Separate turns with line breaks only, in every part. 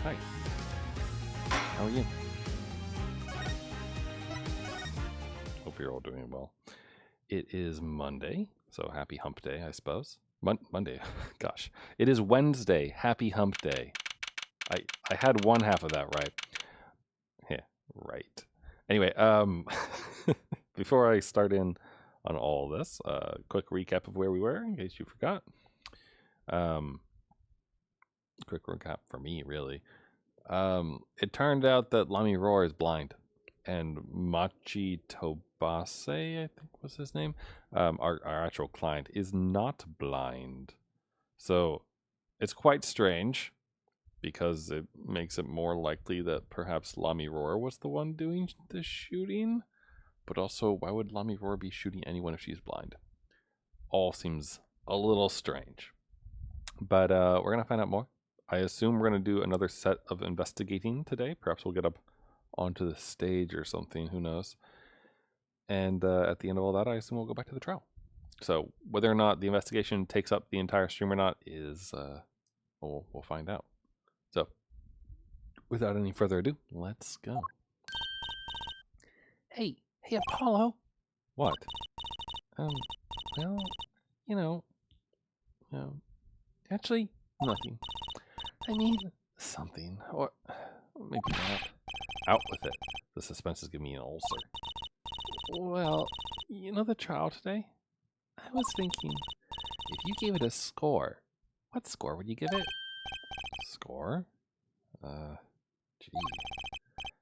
Hi. How are you? Hope you're all doing well. It is Monday, so happy hump day, I suppose. Monday, gosh. It is Wednesday, happy hump day. I had one half of that right. Yeah, right. Anyway, before I start in on all this, quick recap of where we were, in case you forgot. Quick recap for me, really. It turned out that Lamiroar is blind, and Machi Tobase, I think was his name, our actual client, is not blind. So it's quite strange, because it makes it more likely that perhaps Lamiroar was the one doing the shooting. But also, why would Lamiroar be shooting anyone if she's blind? All seems a little strange. But we're going to find out more. I assume we're going to do another set of investigating today. Perhaps we'll get up onto the stage or something. Who knows? And at the end of all that, I assume we'll go back to the trial. So whether or not the investigation takes up the entire stream or not is, we'll find out. So without any further ado, let's go.
Hey, Apollo.
What?
Well, you know, actually,
Nothing.
I mean,
Something. Or maybe not. Out with it. The suspense is giving me an ulcer.
well, you know the trial today? I was thinking, if you gave it a score, what score would you give it?
Score? Gee.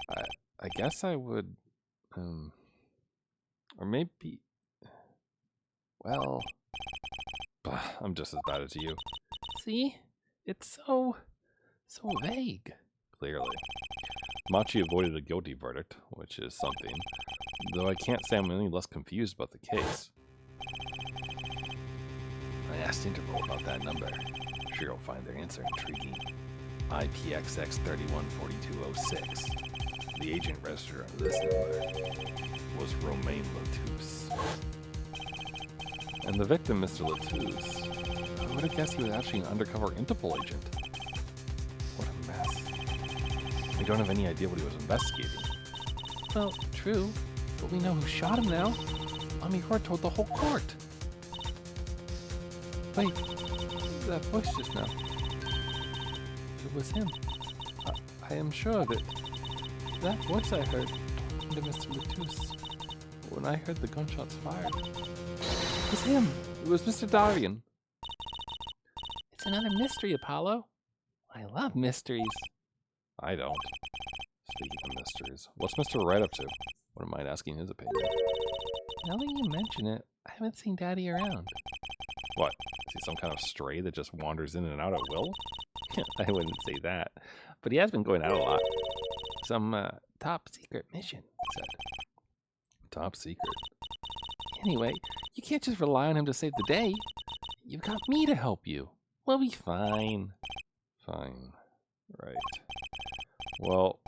I guess I would, or maybe, well, I'm just as bad as you.
See? It's so vague.
Clearly. Machi avoided a guilty verdict, which is something, though I can't say I'm any less confused about the case. I asked Interpol about that number. Sure you'll find their answer intriguing. IPXX 314206. The agent registered under this number was Romain LeTouse. And the victim, Mr. LeTouse, who would have guessed he was actually an undercover Interpol agent? What a mess. We don't have any idea what he was investigating.
Well, true, but we know who shot him now. Lamiroar told the whole court. Wait, that voice just now. It was him. I am sure of it. That voice I heard to Mr. LeTouse when I heard the gunshots fired. It was him. It was Mr. Darien. It's another mystery, Apollo. I love mysteries.
I don't. Speaking of mysteries, what's Mr. Wright up to? Wouldn't mind asking his opinion.
Now that you mention it, I haven't seen Daddy around.
What? Is he some kind of stray that just wanders in and out at will?
I wouldn't say that, but he has been going out a lot. Some top secret mission, he said.
Top secret.
Anyway, you can't just rely on him to save the day. You've got me to help you. We'll be fine.
Fine. Right. Well,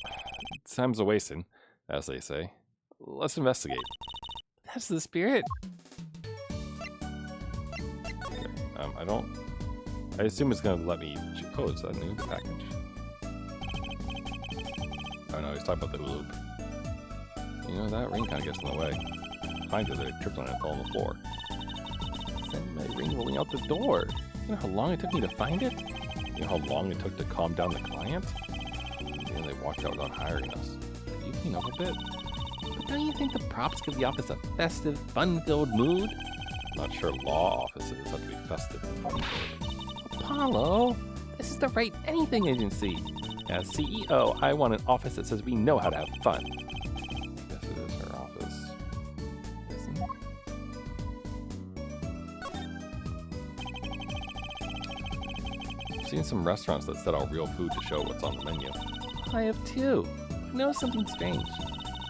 time's a wasting, as they say. Let's investigate.
That's the spirit.
Okay. I assume it's going to let me... Oh, is that a new package? Oh no, he's talking about the loop. You know, that ring kind of gets in the way. Find it, I tripped on it and fell on the floor.
Send my ring rolling out the door. You know how long it took me to find it?
You know how long it took to calm down the client? And they walked out without hiring us. You clean up a bit.
But don't you think the props give the office a festive, fun-filled mood?
Not sure law offices have to be festive and fun-filled.
Apollo, this is the Right Anything agency. As CEO, I want an office that says we know how to have fun.
Yes, it is her office.
Isn't it?
I've seen some restaurants that set out real food to show what's on the menu.
I have too. I know something strange.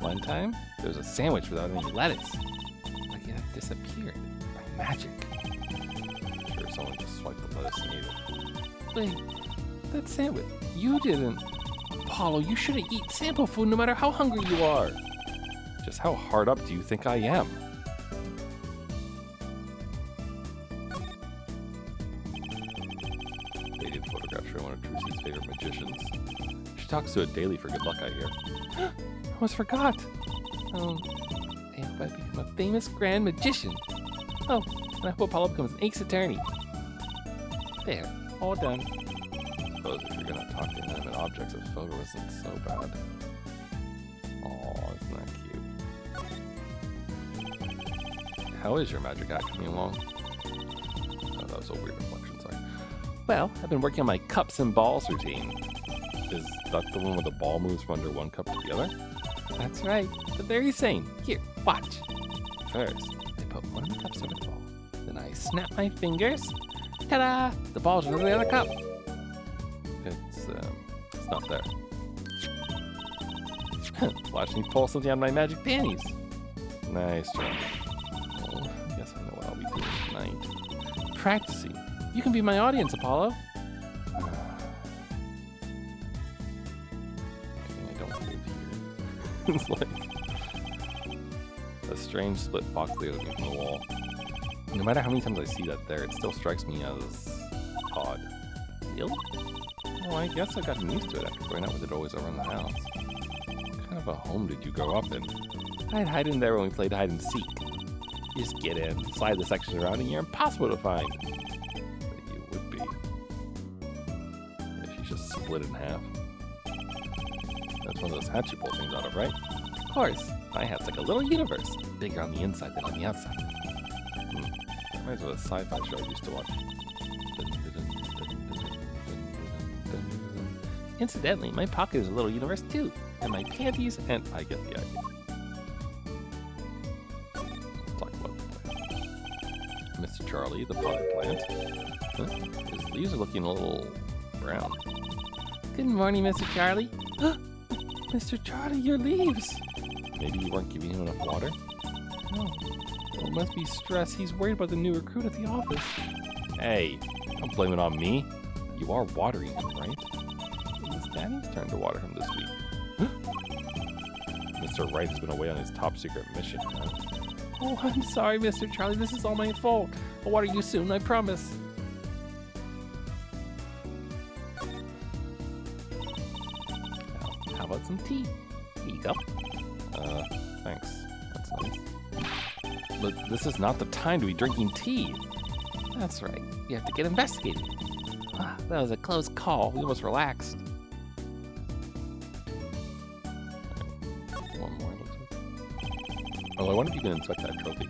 One time, there was a sandwich without any lettuce. Like it had disappeared by magic.
Sure, someone just swiped the lettuce and ate it.
Wait, that sandwich, you didn't. Apollo, you shouldn't eat sample food no matter how hungry you are.
Just how hard up do you think I am? They did photograph actually one of Trucy's favorite magicians. She talks to it daily for good luck, I hear.
I almost forgot. I hope I become a famous grand magician. Oh, and I hope Apollo becomes an ace attorney. There, all done.
I suppose if you're gonna talk to inanimate objects, a photo isn't so bad. Aw, isn't that cute? How is your magic act coming along? Oh, that was a weird reflection, sorry.
Well, I've been working on my cups and balls routine.
Is that the one where the ball moves from under one cup to the other?
That's right. The very same. Here, watch.
First,
I put one of the cups over the ball. Then I snap my fingers. Ta-da! The ball's under the other cup.
it's not there.
Watch me pull something out of my magic panties.
Nice job. Well, I guess I know what I'll be doing tonight.
Practicing. You can be my audience, Apollo.
I don't live here. It's like a strange split box layer from the wall. No matter how many times I see that there, it still strikes me as odd.
Really?
Well, I guess I got used to it after going out with it always around the house. What kind of a home did you grow up in?
I'd hide in there when we played hide and seek. You just get in, slide the sections around, and you're impossible to find.
But you would be. If you just split in half. That's one of those hats you pull things out of, right?
Of course, my hat's like a little universe, bigger on the inside than on the outside.
Reminds me of a sci-fi show I used to watch.
Incidentally, my pocket is a little universe too, and my panties, and
I get the idea. Let's talk about the plant. Mr. Charlie, the potted plant. Huh? His leaves are looking a little brown.
Good morning, Mr. Charlie. Mr. Charlie, your leaves.
Maybe you weren't giving him enough water?
No. Well, it must be stress. He's worried about the new recruit at the office.
Hey, don't blame it on me. You are watering him, right?
It's Daddy's
Turn to water him this week. Mr. Wright has been away on his top secret mission, huh?
Oh, I'm sorry, Mr. Charlie. This is all my fault. I'll water you soon, I promise. How about some tea? Here you go.
Thanks. That's nice. But this is not the time to be drinking tea.
That's right. You have to get investigated. Ah, that was a close call. We almost relaxed.
One more, looks like. Oh, I wonder if you can inspect that trophy.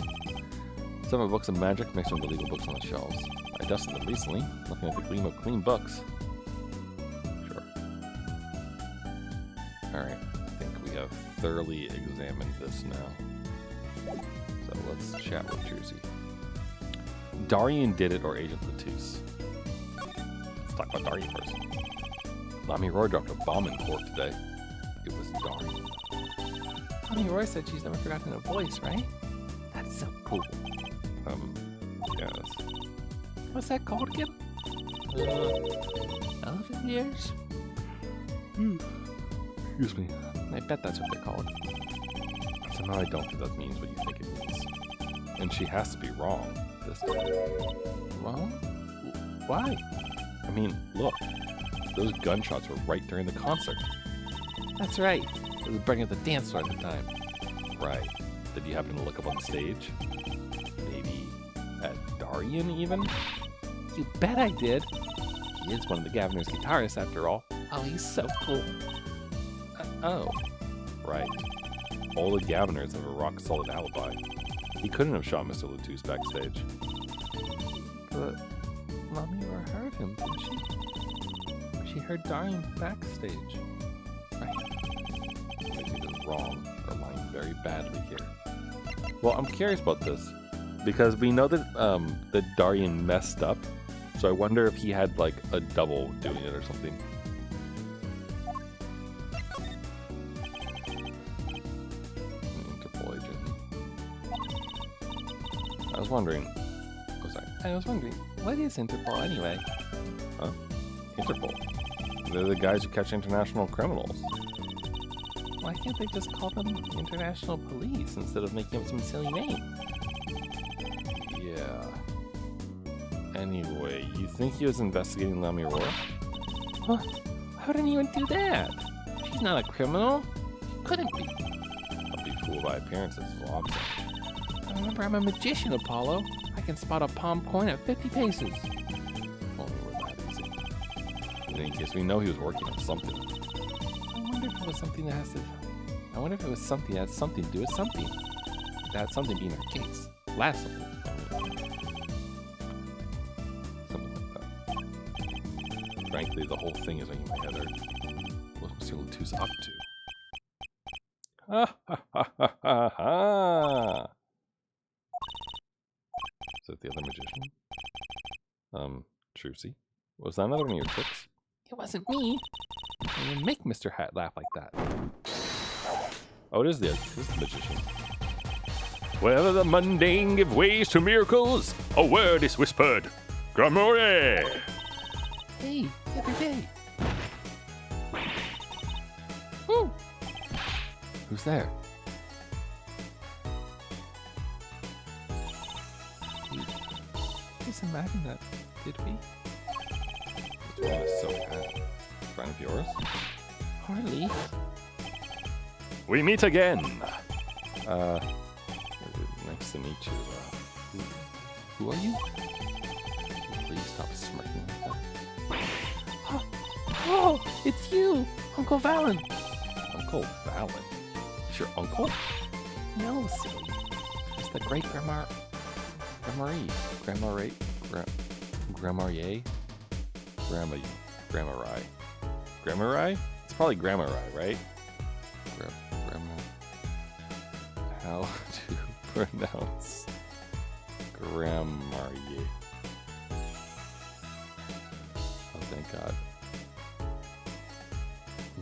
Some of books of magic mixed with the legal books on the shelves. I dusted them recently, looking at the gleam of clean books. Sure. Alright, I think we have thoroughly examined this now. So let's chat with Jersey. Darian did it or Agent LeTouse? Let's talk about Darian first. Lamiroar dropped a bomb in court today. It was Darian.
Lamiroar said she's never forgotten a voice, right? That's so cool.
Yes.
What's that called again? Elephant ears?
Excuse me.
I bet that's what they're called.
Somehow I don't think that means what you think it means. And she has to be wrong this time.
Wrong? Why?
I mean, look. Those gunshots were right during the concert.
That's right. It was burning up the dance floor at the time.
Right. Did you happen to look up on the stage? Maybe at Darian, even?
You bet I did. He is one of the governor's guitarists, after all. Oh, he's so cool.
Oh. Right. All the governors have a rock-solid alibi. He couldn't have shot Mr. LeTouse backstage.
But Lamiroar heard him, didn't she? She heard Darian backstage.
Right. Maybe they're wrong. They're lying very badly here. Well, I'm curious about this. Because we know that that Darian messed up. So I wonder if he had, like, a double doing it or something. Interpol agent. I was wondering. Oh, sorry.
I was wondering, what is Interpol anyway?
Huh? Interpol. They're the guys who catch international criminals.
Why can't they just call them International Police instead of making up some silly name?
Yeah. Anyway, you think he was investigating Lamiroar?
What? I wouldn't even do that. She's not a criminal. She couldn't be.
I'll be fooled by appearances, is all I'm saying.
Remember, I'm a magician, Apollo. I can spot a palm coin at 50 paces.
Only we're that easy. In any case, we know he was working on something.
I wonder if it was something that has to... I wonder if it was something that has something to do with something. That something being our case. Last something.
Something like that. Frankly, the whole thing is making my head hurt. What's Mr. LeTouse up to? Ha ha ha ha ha ha! Is that the other magician? Trucy? Was that another one of your tricks?
It wasn't me. I didn't make Mr. Hat laugh like that.
Oh, it is the magician. Wherever the mundane give ways to miracles, a word is whispered. Gramore!
Hey, the other day. Woo! Who's there? Just imagine that, did we?
This one is so bad. Friend of yours?
Hardly.
We meet again! Nice to meet you.
Who are you?
Please stop smirking like that.
Oh, it's you, Uncle Valen.
Uncle Valen? It's your uncle?
No, silly. It's the great Grammarier.
Grammari? It's probably Grammari, right? How to pronounce Grammari? Oh, thank God.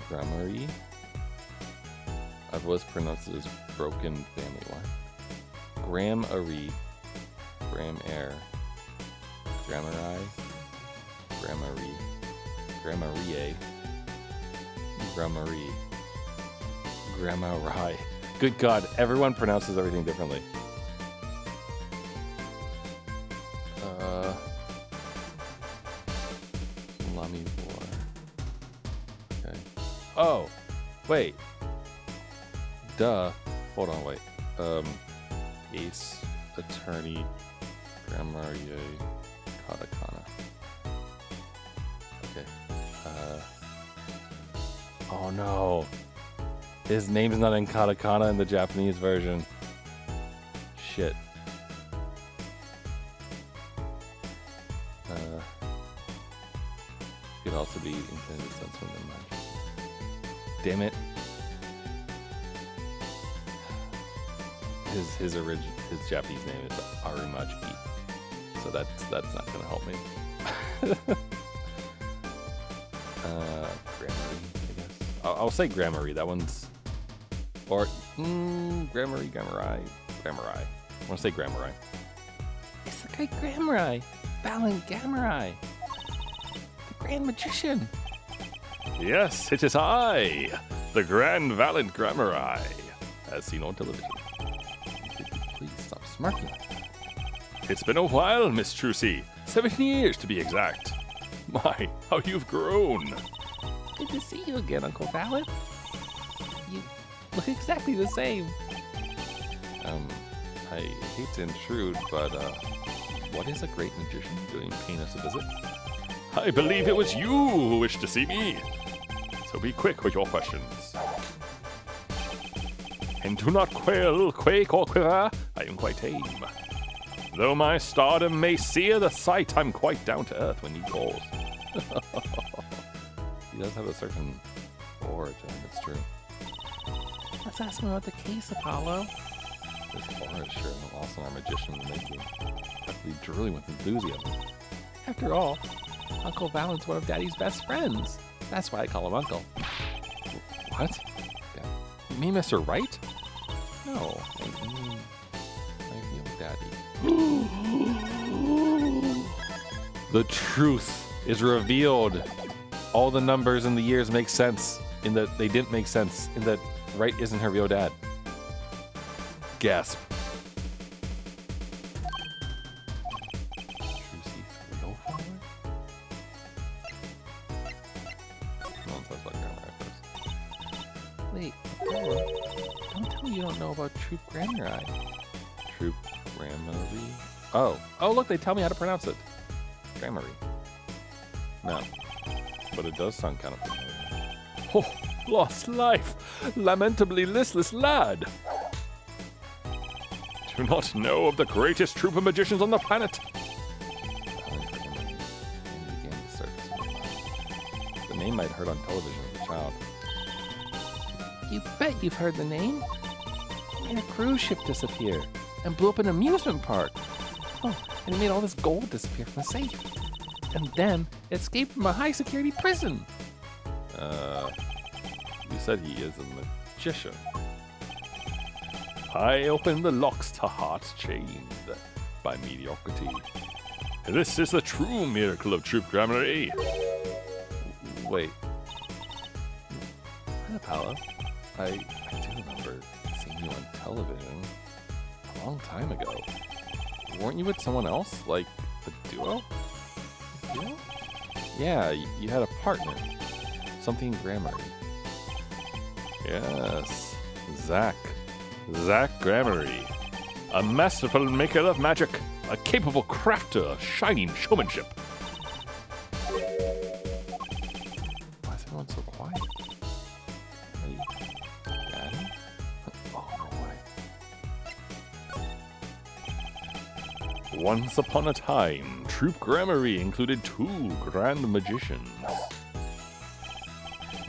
Grammari? I've always pronounced it as broken family line. Grammari. Gramair. Grammari. Grammari. Grammarie. Grammari. Grammari. Good God, everyone pronounces everything differently. Lamiroar. Okay. Oh, wait. Duh. Hold on, wait. Ace, Attorney, Grammarier, Katakana. Okay. Oh no. His name's not in katakana in the Japanese version. Shit. Could also be intended sense from the magic. Damn it. His Japanese name is Arumachi. So that's not gonna help me. Grammary, I guess. I'll say Grammary. That one's... Or, Grammary. I want to say Grammari.
It's the great Grammari. Valen Grammari. The Grand Magician.
Yes, it is I, the Grand Valiant Grammari, as seen on television.
Please stop smirking.
It's been a while, Miss Trucy. 7 years to be exact. My, how you've grown.
Good to see you again, Uncle Valen. You look exactly the same.
I hate to intrude, but, what is a great magician doing paying us a visit? I believe it was you who wished to see me. So be quick with your questions. And do not quail, quake, or quiver. I am quite tame. Though my stardom may sear the sight, I'm quite down to earth when he calls. He does have a certain aura to him, it's true.
Let's ask him about the case, Apollo.
His aura is sure an awesome magician in the making. Practically drooling with enthusiasm.
After all, Uncle Valen's one of Daddy's best friends. That's why I call him Uncle.
What?
Yeah.
You mean Mr. Wright?
No,
I mean my real daddy. The truth is revealed. All the numbers and the years make sense in that they didn't make sense in that Wright isn't her real dad. Gasp.
Paula, don't tell me you don't know about Troop Grammari.
Troop Grammary. Oh, look, they tell me how to pronounce it. Grammary. No, but it does sound kind of familiar.
Oh, lost life, lamentably listless lad.
Do not know of the greatest troop of magicians on the planet. The name I'd heard on television as a child.
You bet you've heard the name. He made a cruise ship disappear and blew up an amusement park. Oh, and he made all this gold disappear from a safe. And then escaped from a high-security prison.
You said he is a magician.
I open the locks to hearts chained by mediocrity. This is the true miracle of Troop Grammary.
Wait. Hi, Paolo. I do remember seeing you on television a long time ago. Weren't you with someone else? Like, the duo?
Duo?
Yeah, you had a partner. Something Grammary.
Yes, Zach Grammary. A masterful maker of magic. A capable crafter of shining showmanship.
Why is everyone so quiet? Hey, Daddy? Oh, no way.
Once upon a time, Troop Grammary included 2 grand magicians.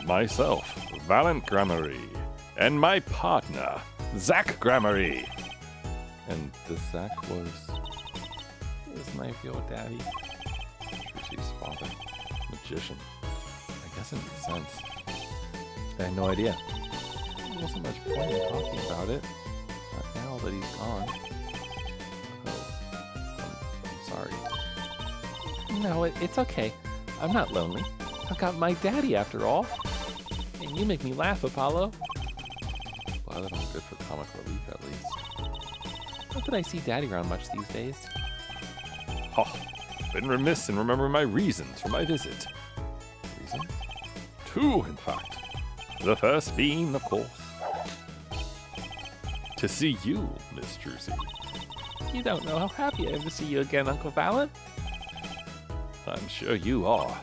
Myself, Valent Grammary, and my partner, Zach Grammary.
And the Zach was my real daddy. Trucy's father. Magician. I guess it makes sense. I had no idea. There wasn't much point in talking about it. Not now that he's gone. Oh, I'm sorry.
No, it's okay. I'm not lonely. I've got my daddy after all. And you make me laugh, Apollo.
Glad that I'm good for comic relief at least.
Not that I see daddy around much these days.
Oh, been remiss in remembering my reasons for my visit.
Reasons?
2, in fact. The first being, of course, to see you, Miss Trucy.
You don't know how happy I am to see you again, Uncle Valent.
I'm sure you are.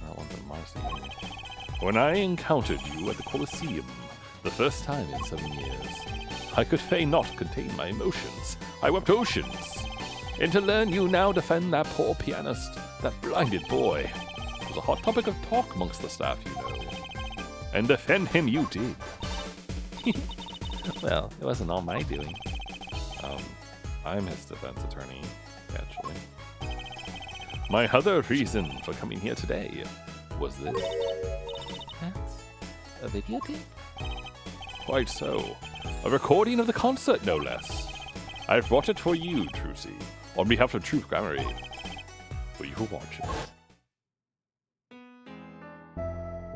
Not one of Marcy.
When I encountered you at the Colosseum, the first time in 7 years, I could fain not contain my emotions. I wept oceans. And to learn you now defend that poor pianist, that blinded boy, was a hot topic of talk amongst the staff, you know. And defend him you did.
Well, it wasn't all my doing.
I'm his defense attorney, actually.
My other reason for coming here today was this.
That's a videotape?
Quite so. A recording of the concert, no less. I've brought it for you, Trucy, on behalf of Troop Grammary. For you to watch it.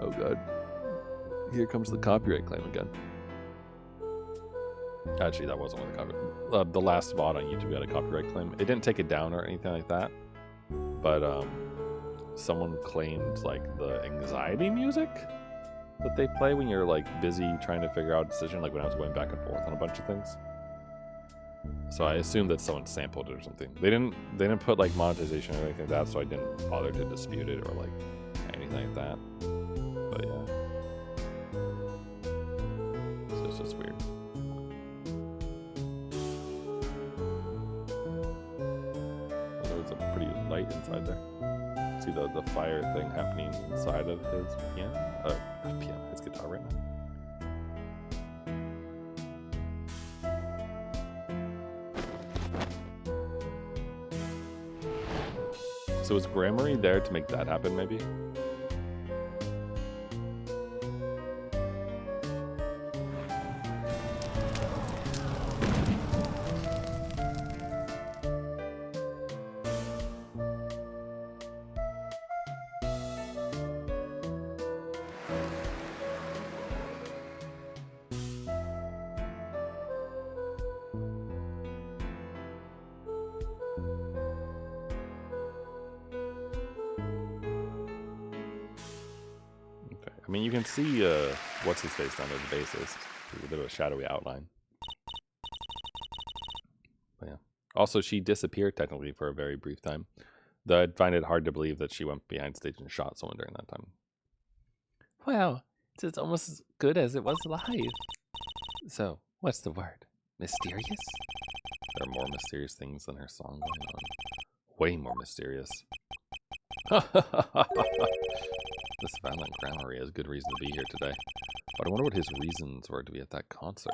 Oh god. Here comes the copyright claim again. Actually, that wasn't one of the copyright. The last VOD on YouTube had a copyright claim. It didn't take it down or anything like that. But someone claimed like the anxiety music that they play when you're like busy trying to figure out a decision, like when I was going back and forth on a bunch of things. So I assumed that someone sampled it or something. They didn't put like monetization or anything like that, so I didn't bother to dispute it or like anything like that. But yeah. So it's just weird. There's a pretty light inside there. See the fire thing happening inside of his piano? His guitar right now. So is Grammary there to make that happen, maybe? mean, you can see what's his face down there, the bassist. There's a bit of a shadowy outline. But yeah. Also, she disappeared technically for a very brief time. Though I'd find it hard to believe that she went behind stage and shot someone during that time.
Wow, it's almost as good as it was live. So, what's the word? Mysterious?
There are more mysterious things than her song going on. Way more mysterious. This violent grammar has good reason to be here today. But I wonder what his reasons were to be at that concert.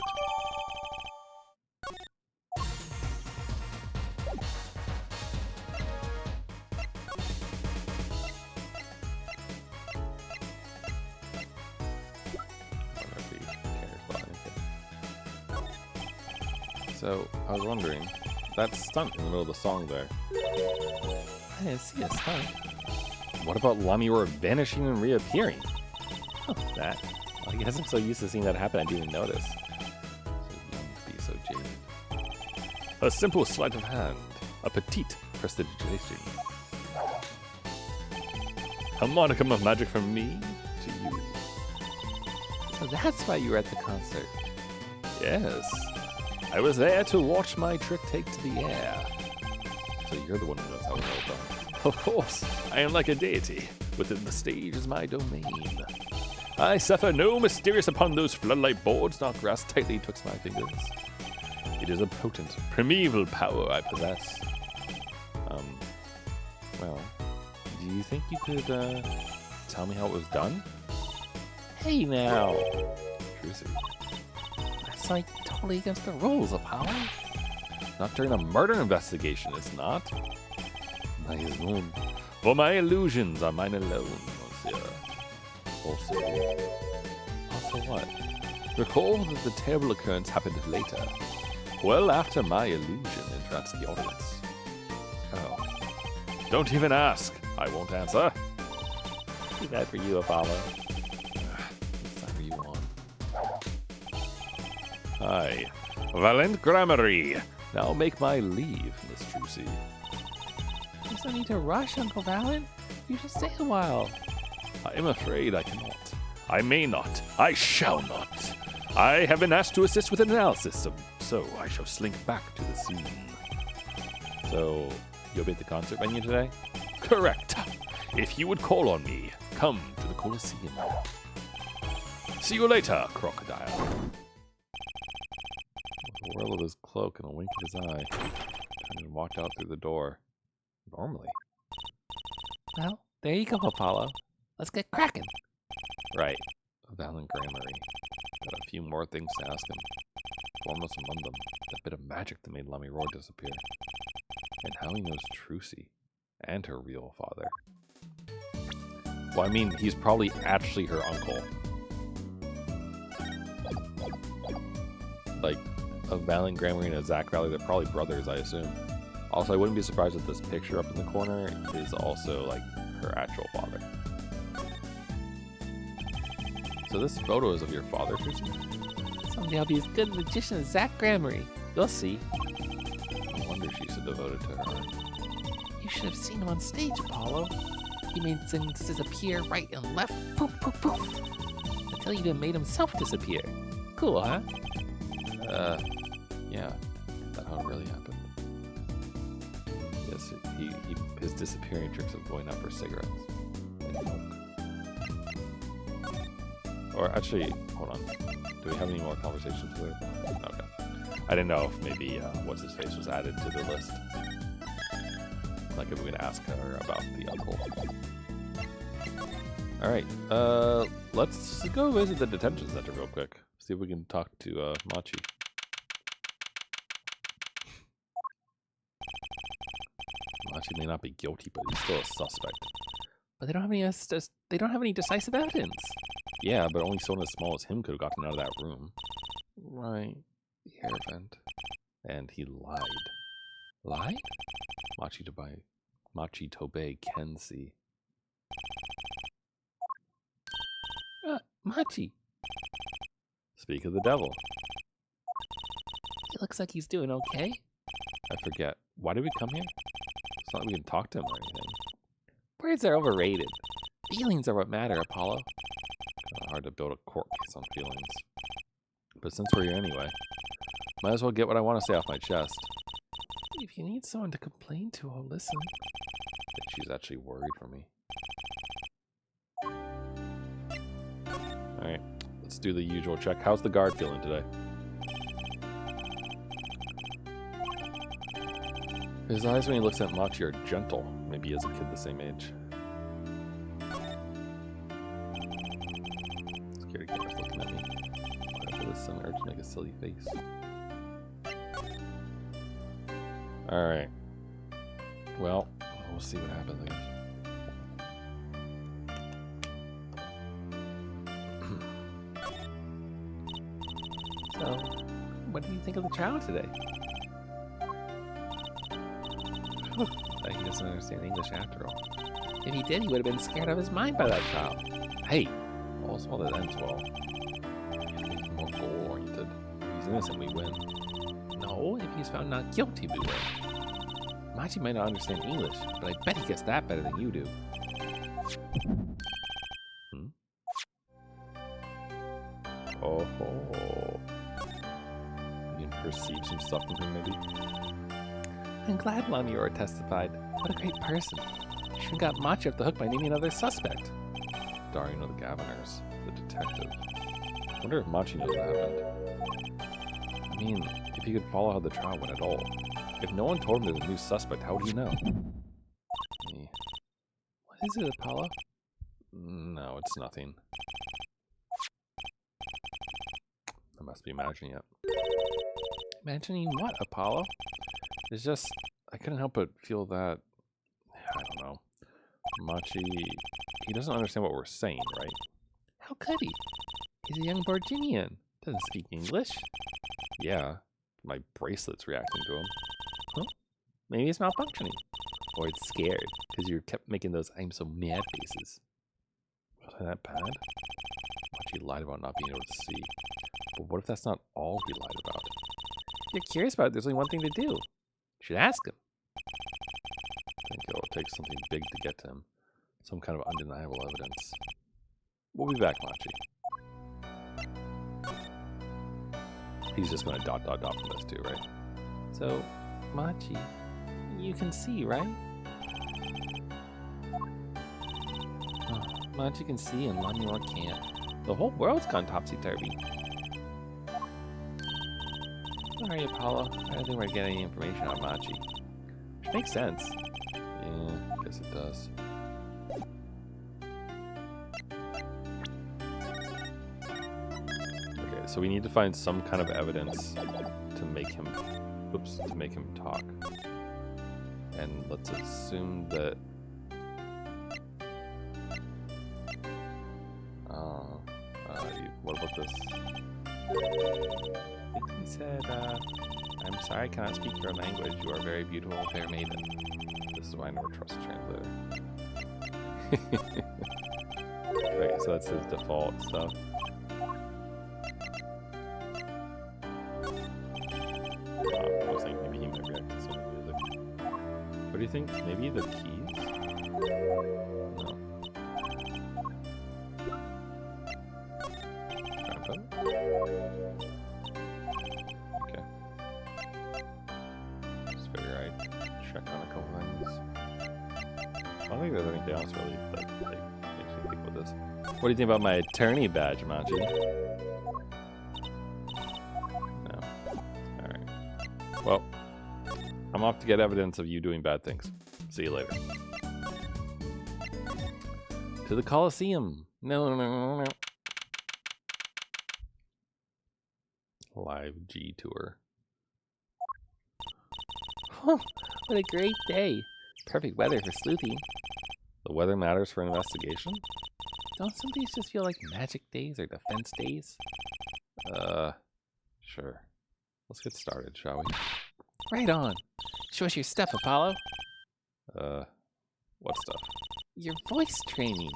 So, I was wondering, that stunt in the middle of the song there.
I didn't see a stunt.
What about Lamiroar vanishing and reappearing?
Oh, that.
I guess I'm so used to seeing that happen, I didn't even notice. So young to be so jaded. A simple sleight of hand. A petite prestidigitation. A modicum of magic from me to you.
So that's why you were at the concert.
Yes. I was there to watch my trick take to the air. So you're the one who knows how it's all done. Of course, I am like a deity. Within the stage is my domain. I suffer no mysterious upon those floodlight boards, not grasped tightly twixt my fingers. It is a potent, primeval power I possess. Well, do you think you could, tell me how it was done?
Hey now!
Trucy.
That's like totally against the rules, Apollo.
Not during a murder investigation, it's not. For my illusions are mine alone, monsieur. Also what? Recall that the terrible occurrence happened later. Well after my illusion entranced the audience. Oh. Don't even ask. I won't answer.
Too bad for you, Apollo.
Whatever you want. Hi. Valent Gramarye. Now make my leave, Miss Trucy.
There's no need to rush, Uncle Valen. You should stay a while.
I am afraid I cannot. I may not. I shall not. I have been asked to assist with an analysis, so I shall slink back to the scene. So, you'll be at the concert venue today? Correct. If you would call on me, come to the Colosseum. See you later, crocodile. A whirl of his cloak and a wink of his eye, and walked out through the door. Normally.
Well, there you go, Apollo. Let's get cracking.
Right. Valen Gramarye. Got a few more things to ask him. Foremost among them, that bit of magic that made Lamiroar disappear. And how he knows Trucy and her real father. Well, I mean, he's probably actually her uncle. Like, a Valen Gramarye and a Zach Valley, they're probably brothers, I assume. Also, I wouldn't be surprised if this picture up in the corner is also, like, her actual father. So this photo is of your father, Trucy?
Someday I'll be as good a magician as Zach Gramarye. You'll see.
No wonder she's so devoted to her.
You should have seen him on stage, Apollo. He made things disappear right and left, poof, poof, poof. Until he even made himself disappear. Cool, huh?
Yeah. Is that how it really happened? Yes, his disappearing tricks of going out for cigarettes and milk. Or actually, hold on. Do we have any more conversations with her? Okay. I didn't know if maybe what's-his-face was added to the list. Like if we could ask her about the uncle. Alright, let's go visit the detention center real quick. See if we can talk to Machi. Machi may not be guilty, but he's still a suspect.
But they don't have any decisive evidence.
Yeah, but only someone as small as him could have gotten out of that room.
Right.
The air vent. And he lied.
Lied?
Machi Tobey can see.
Machi.
Speak of the devil.
He looks like he's doing okay.
I forget. Why did we come here? It's not like we can talk to him or anything.
Words are overrated. Feelings are what matter, Apollo.
hard to build a court case on feelings. But since we're here anyway, might as well get what I want to say off my chest.
If you need someone to complain to, I'll listen.
I think she's actually worried for me. Alright, let's do the usual check. How's the guard feeling today? His eyes when he looks at Machi are gentle. Maybe he has a kid the same age. Scared camera's looking at me. I feel this sudden urge to make a silly face. Alright. Well, we'll see what happens, I guess.
So, what do you think of the trial today?
He doesn't understand English after all.
If he did, he would have been scared out of his mind by that trial.
Hey! All's well that ends well. Make him more goal-oriented. If he's innocent, we win.
No, if he's found not guilty, we will. Machi might not understand English, but I bet he gets that better than you do.
Oh ho. You can perceive some stuff from him, maybe?
I'm glad Lamiroar testified. What a great person. She got Machi off the hook by naming another suspect.
Dario the Governors, the detective. Wonder if Machi knows what happened. I mean, if he could follow how the trial went at all. If no one told him there was a new suspect, how would he know?
What is it, Apollo?
No, it's nothing. I must be imagining it.
Imagining what, Apollo?
It's just, I couldn't help but feel that, I don't know, Machi, he doesn't understand what we're saying, right?
How could he? He's a young Virginian. Doesn't speak English.
Yeah, my bracelet's reacting to him.
Huh? Maybe it's malfunctioning. Or it's scared, because you kept making those I'm so mad faces.
Was I that bad? Machi lied about not being able to see. But what if that's not all he lied about?
You're curious about it, there's only one thing to do. You should ask him.
I think it'll take something big to get to him. Some kind of undeniable evidence. We'll be back, Machi. He's just going to ... from this too, right?
So, Machi, you can see, right? Oh, Machi can see and Lamiroar can't. The whole world's gone topsy-turvy. Sorry, Apollo. I don't think we're getting any information on Machi. Which makes sense.
Yeah, guess it does. Okay, so we need to find some kind of evidence to make him, talk. And let's assume that, what about this?
I think he said, I'm sorry I cannot speak your language. You are very beautiful, fair maiden.
This is why I never trust a translator. Okay, so that's his default stuff. I was thinking maybe he might react to some music. What do you think? Maybe the keys? No. Grandpa? Okay. Just figure I'd check on a couple things. I don't think there's anything else really that makes me think with this. What do you think about my attorney badge, Machi? No. Alright. Well, I'm off to get evidence of you doing bad things. See you later. To the Coliseum. No. Live G tour.
Oh, what a great day. Perfect weather for sleuthing.
The weather matters for an investigation?
Don't some days just feel like magic days or defense days?
Sure. Let's get started, shall we?
Right on. Show us your stuff, Apollo.
What stuff?
Your voice training.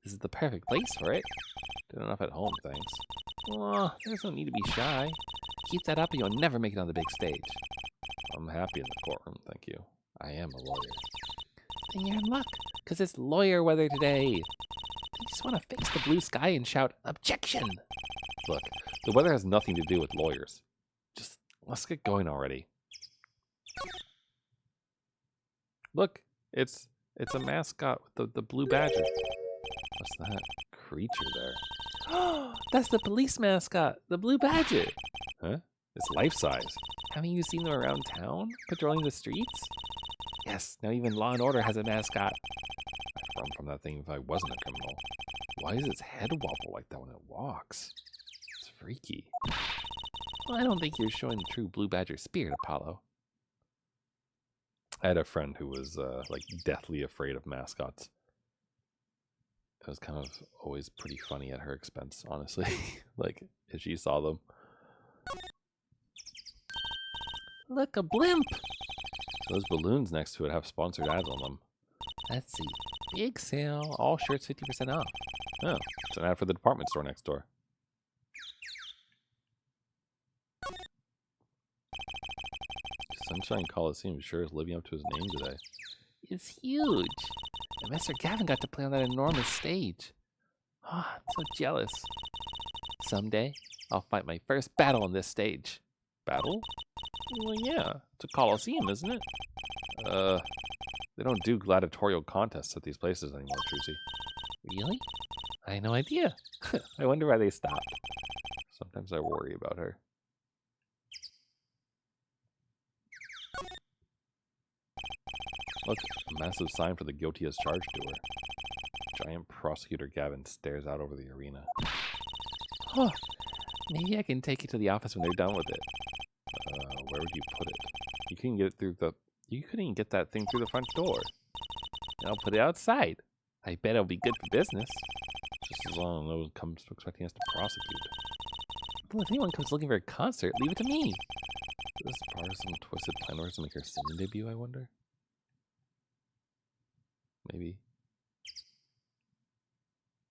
This is the perfect place for it.
Did enough at home, thanks.
Oh, there's no need to be shy. Keep that up or you'll never make it on the big stage.
I'm happy in the courtroom, thank you. I am a lawyer.
Then you're in luck, because it's lawyer weather today. Think just want to fix the blue sky and shout, "Objection!"
Look, the weather has nothing to do with lawyers. Just let's get going already. Look, it's a mascot with the blue badger. What's that creature there?
That's the police mascot, the blue badger.
Huh? It's life-size.
Haven't you seen them around town, patrolling the streets? Yes, now even Law and Order has a mascot.
I'd run from that thing if I wasn't a criminal. Why does its head wobble like that when it walks? It's freaky.
Well, I don't think you're showing the true blue badger spirit, Apollo.
I had a friend who was like deathly afraid of mascots. It was kind of always pretty funny at her expense, honestly. Like if she saw them.
Look, a blimp!
Those balloons next to it have sponsored ads on them.
Let's see. Big sale, all shirts 50% off.
Oh, it's an ad for the department store next door. Sunshine Coliseum sure is living up to his name today.
It's huge. And Mr. Gavin got to play on that enormous stage. Oh, I'm so jealous. Someday, I'll fight my first battle on this stage.
Battle? Well, yeah, it's a Coliseum, isn't it? They don't do gladiatorial contests at these places anymore, Trucy.
Really? I had no idea. I wonder why they stopped.
Sometimes I worry about her. Look, a massive sign for the guilty as charged to her. Giant prosecutor Gavin stares out over the arena.
Oh, maybe I can take it to the office when they're done with it.
Where would you put it? You couldn't get it through the... You couldn't even get that thing through the front door.
I'll put it outside. I bet it'll be good for business.
Just as long as no one comes expecting us to prosecute.
Well, if anyone comes looking for a concert, leave it to me.
Is this part of some twisted plan or to make her singing debut, I wonder? Maybe.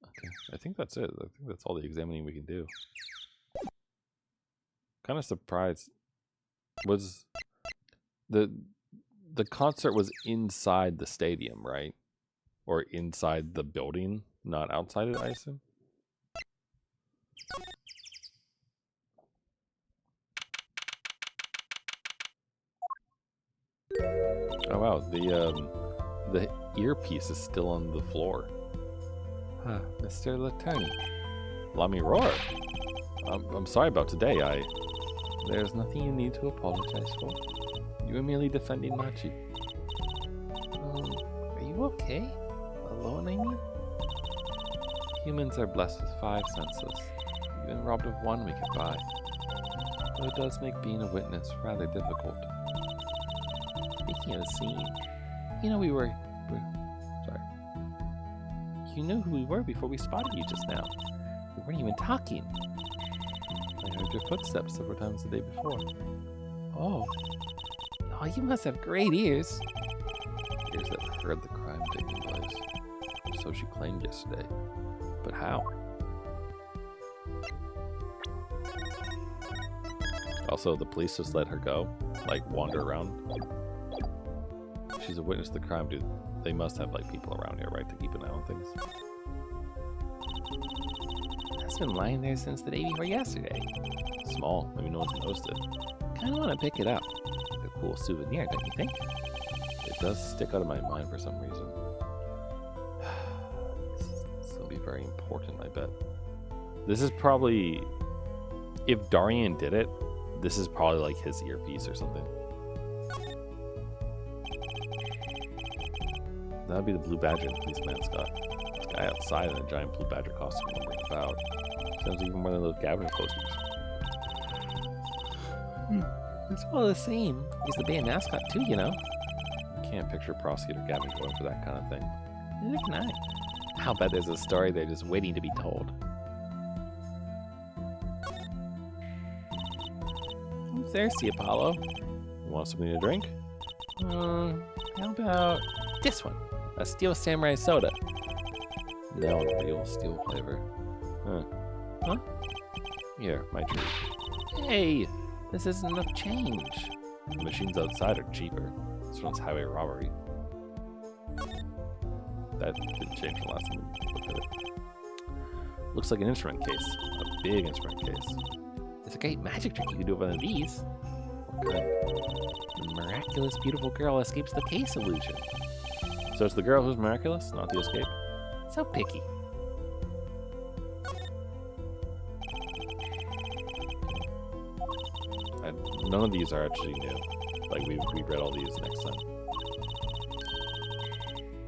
Okay, I think that's it. I think that's all the examining we can do. Kind of surprised. Was the concert was inside the stadium, right? Or inside the building, not outside it, I assume? Oh wow, the earpiece is still on the floor.
Huh, Mr. Attorney.
Lamiroar. I'm sorry about today.
There's nothing you need to apologize for. You were merely defending Machi. Are you okay? Alone, I mean? Humans are blessed with 5 senses. Even robbed of one we could buy. Though it does make being a witness rather difficult. Speaking of the scene, you know sorry. You knew who we were before we spotted you just now. We weren't even talking. I heard your footsteps several times the day before. Oh, you must have great ears.
Ears that heard the crime taking place. So she claimed yesterday. But how? Also, the police just let her go? Like, wander around? She's a witness to the crime, dude. They must have, like, people around here, right, to keep an eye on things?
It's been lying there since the day before yesterday.
Small. Maybe no one's noticed it.
Kinda wanna pick it up. Like a cool souvenir, don't you think?
It does stick out of my mind for some reason. It's gonna be very important, I bet. This is probably... If Darian did it, this is probably like his earpiece or something. That would be the Blue Badger, police mascot. This guy outside in a giant Blue Badger costume wandering about. Sounds even more than those Gavin posters.
It's all the same. He's the band mascot too, you know.
I can't picture Prosecutor Gavin going for that kind of thing.
Neither can I. I'll bet there's a story they're just waiting to be told. I'm thirsty, Apollo.
You want something to drink?
How about this one? A Steel Samurai soda.
No, real steel flavor.
Huh?
Here, my treat.
Hey, this isn't enough change.
The machines outside are cheaper. This one's highway robbery. That didn't change from last time we looked at it. Looks like an instrument case. A big instrument case.
There's a great magic trick you can do with one of these.
What kind?
The miraculous beautiful girl escapes the case illusion.
So it's the girl who's miraculous, not the escape?
So picky.
None of these are actually new. Like, we read all these next time.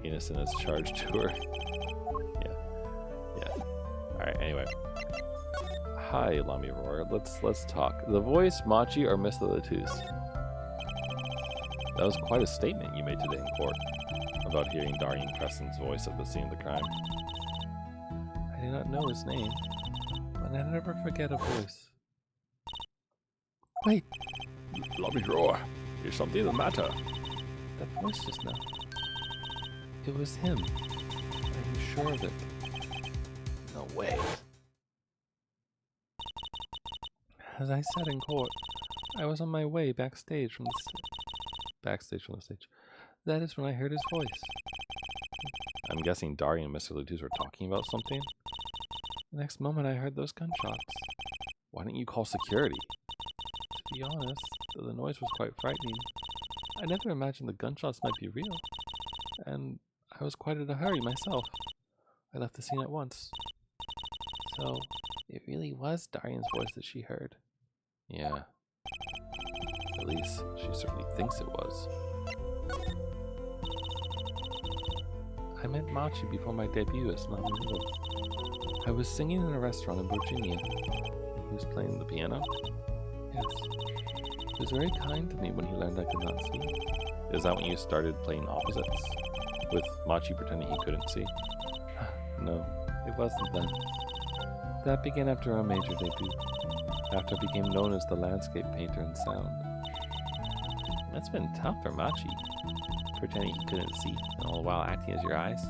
Innocent as charged to her. Yeah. Alright, anyway. Hi, Lamiroar. Let's talk. The voice, Machi, or Mr. LeTouse? That was quite a statement you made today in court about hearing Darian Preston's voice at the scene of the crime.
I do not know his name, but I never forget a voice. Wait,
Lamiroar, is something the matter?
that voice just now. It was him. I'm sure of it.
No way.
As I said in court, I was on my way backstage from the stage. That is when I heard his voice.
I'm guessing Darian and Mr. LeTouse were talking about something?
The next moment I heard those gunshots.
Why didn't you call security?
To be honest, the noise was quite frightening. I never imagined the gunshots might be real, and I was quite in a hurry myself. I left the scene at once. So, it really was Darian's voice that she heard.
Yeah. At least, she certainly thinks it was.
I met Machi before my debut as Lamiroar. I was singing in a restaurant in Virginia, and he was playing
The piano?
Yes. He was very kind to me when he learned I could not see.
Is that when you started playing opposites? With Machi pretending he couldn't see?
No, it wasn't then. That began after our major debut, after I became known as the landscape painter in sound.
That's been tough for Machi. Pretending he couldn't see, and all the while acting as your eyes.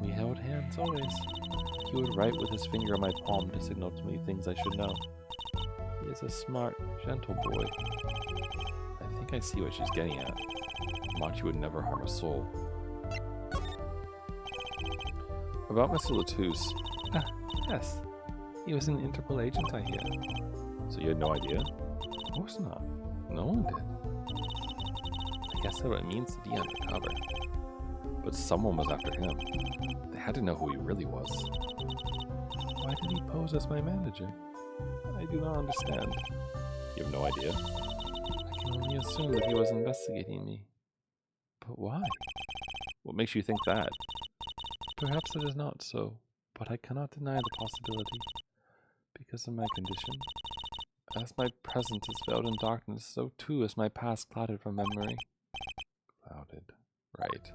We held hands always.
He would write with his finger on my palm to signal to me things I should know.
He is a smart, gentle boy.
I think I see what she's getting at. Machi would never harm a soul. About Mr. LeTouse.
Yes. He was an Interpol agent, I hear.
So you had no idea?
Of course not. No one did.
I guess that's what it means to be undercover. But someone was after him. They had to know who he really was.
Why did he pose as my manager? I do not understand.
You have no idea?
I can only assume that he was investigating me. But why?
What makes you think that?
Perhaps it is not so, but I cannot deny the possibility. Because of my condition. As my present is veiled in darkness, so too is my past clouded from memory.
Clouded. Right.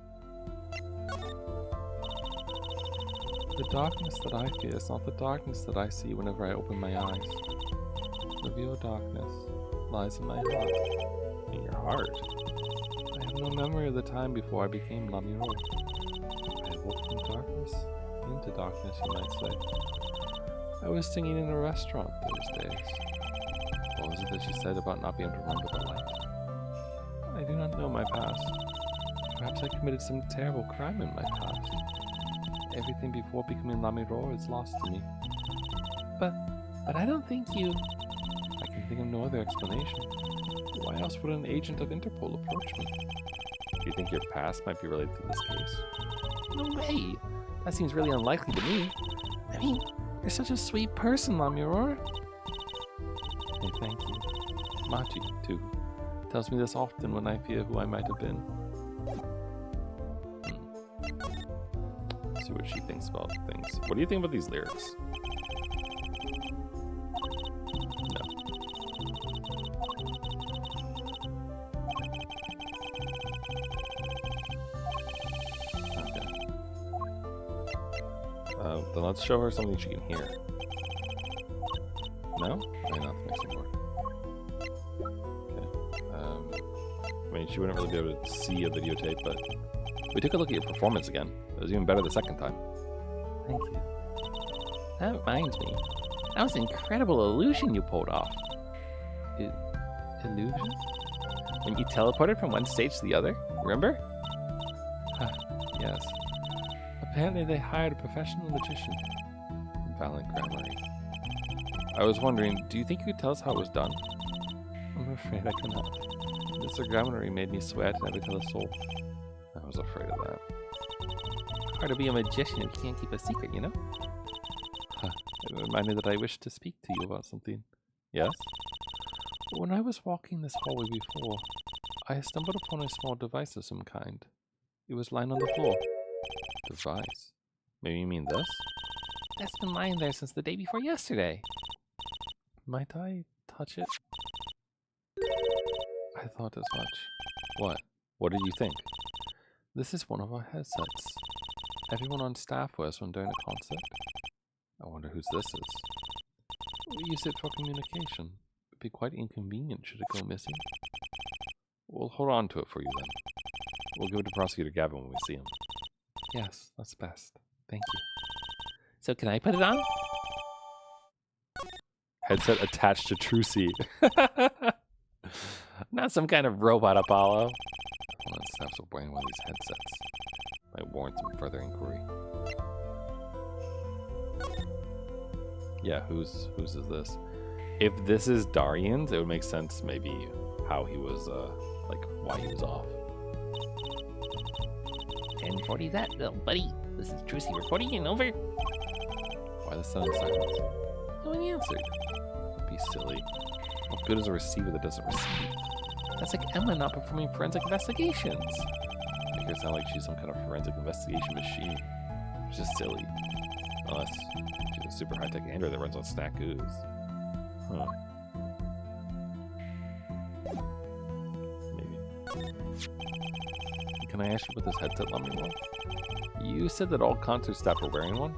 The darkness that I fear is not the darkness that I see whenever I open my eyes. The real darkness lies in my heart.
In your heart?
I have no memory of the time before I became Lamiroar. I awoke from darkness into darkness, you might say. I was singing in a restaurant those days. What was it that she said about not being able to remember the light? I do not know my past. Perhaps I committed some terrible crime in my past. Everything before becoming Lamiroar is lost to me. But I don't think you... I can think of no other explanation. Why else would an agent of Interpol approach me?
Do you think your past might be related to this case?
No way! That seems really unlikely to me. I mean, you're such a sweet person, Lamiroar. Hey, thank you. Machi, too, tells me this often when I fear who I might have been.
See what she thinks about things. What do you think about these lyrics? No. Okay. Then let's show her something she can hear. No? Why not the mixing board? Okay. I mean, she wouldn't really be able to see a videotape, but we took a look at your performance again. It was even better the second time.
Thank you.
That reminds me. That was an incredible illusion you pulled off.
Illusion?
When you teleported from one stage to the other, remember?
Yes. Yes. Apparently they hired a professional magician. Valiant Gramarye. I was wondering, do you think you could tell us how it was done? I'm afraid I cannot. Mr. Gramarye made me swear to never tell a soul. I was afraid of that. Hard to be a magician if you can't keep a secret, you know? It reminded me that I wished to speak to you about something. Yes? When I was walking this hallway before, I stumbled upon a small device of some kind. It was lying on the floor. Device? Maybe you mean this? That's been lying there since the day before yesterday. Might I touch it? I thought as much. What? What did you think? This is one of our headsets. Everyone on staff wears one during a concert. I wonder whose this is. We use it for communication. It'd be quite inconvenient should it go missing. We'll hold on to it for you then. We'll give it to Prosecutor Gavin when we see him. Yes, that's best. Thank you. So can I put it on? Headset attached to Trucy. Not some kind of robot, Apollo. One of the staffs are wearing one of these headsets. Might warrant some further inquiry. Yeah, whose is this? If this is Darian's, it would make sense maybe how he was, like, why he was off.
1040 that, little buddy. This is Trucy reporting in, over.
Why the sudden silence? No one answered. Don't be silly. What good is a receiver that doesn't receive? That's like Emma not performing forensic investigations. Make her sound like she's some kind of forensic investigation machine. It's just silly. Unless she's a super high-tech android that runs on snack ooze. Huh. Maybe. Can I ask you about this headset, Lamiroar? You said that all concert staff were wearing one?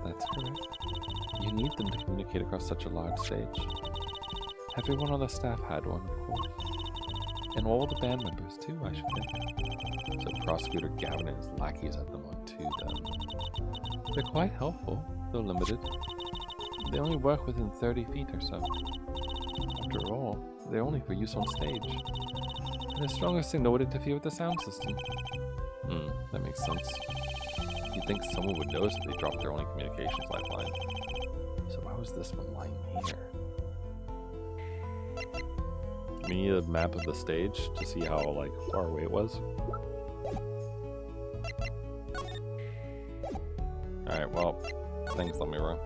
That's correct. You need them to communicate across such a large stage. Everyone on the staff had one, of course. And all the band members, too, I should think. So Prosecutor Gavin and his lackeys had them on, too, then. They're quite helpful, though limited. They only work within 30 feet or so. After all, they're only for use on stage. And the strongest thing would interfere with the sound system. That makes sense. You'd think someone would notice if they dropped their only communications lifeline. So why was this one lying here? We need a map of the stage to see how, like, far away it was. Alright, well, thanks, Lamiroar.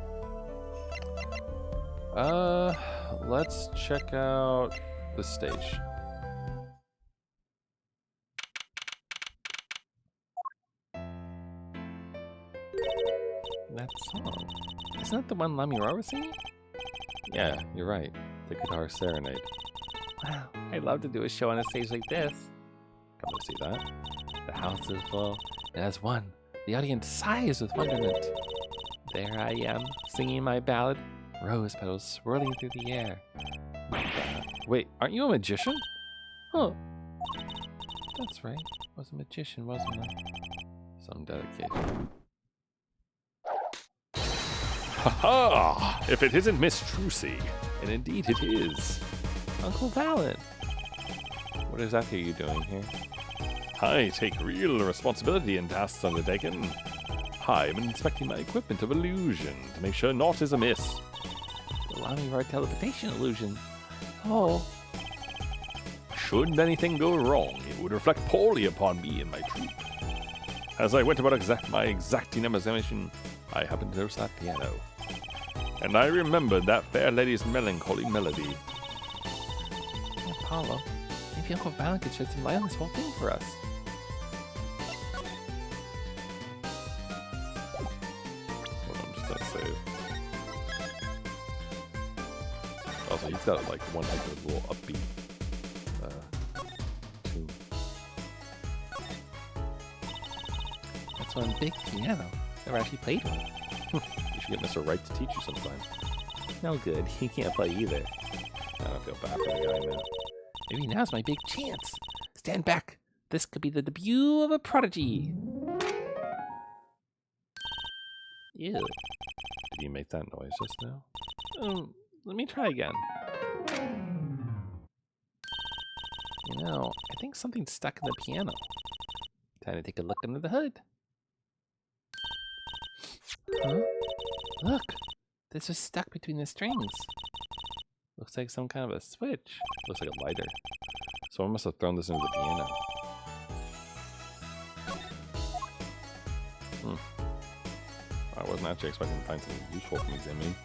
Let's check out the stage. That song. Isn't that the one Lamiroar was singing? Yeah, you're right. The Guitar Serenade. Wow, I'd love to do a show on a stage like this. Come to see that. The house is full. And as one, the audience sighs with wonderment. There I am, singing my ballad, rose petals swirling through the air. Wait, aren't you a magician? Huh. That's right. I was a magician, wasn't I? Some dedication.
Ha-ha! If it isn't Miss Trucy. And indeed it is.
Uncle Valen. What exactly are you doing here?
I take real responsibility in tasks undertaken. I am inspecting my equipment of illusion to make sure naught is amiss.
The Lamiroar teleportation illusion. Oh.
Should anything go wrong, it would reflect poorly upon me and my troop. As I went about my exacting examination, I happened to notice that piano. And I remembered that fair lady's melancholy melody.
Apollo, maybe Uncle Valen could shed some light on this whole thing for us.
Well, I'm just gonna save. Also, he's got like one heck of a little upbeat tune.
That's one big piano. Never actually played one.
You should get Mr. Wright to teach you sometime.
No good. He can't play either.
I don't feel bad for the guy now.
Maybe now's my big chance. Stand back. This could be the debut of a prodigy. Ew.
Did you make that noise just now?
Let me try again. You know, I think something's stuck in the piano. Time to take a look under the hood. Huh? Look! This is stuck between the strings. Looks like some kind of a switch.
Looks like a lighter. Someone must have thrown this into the piano. I wasn't actually expecting to find something useful from examining.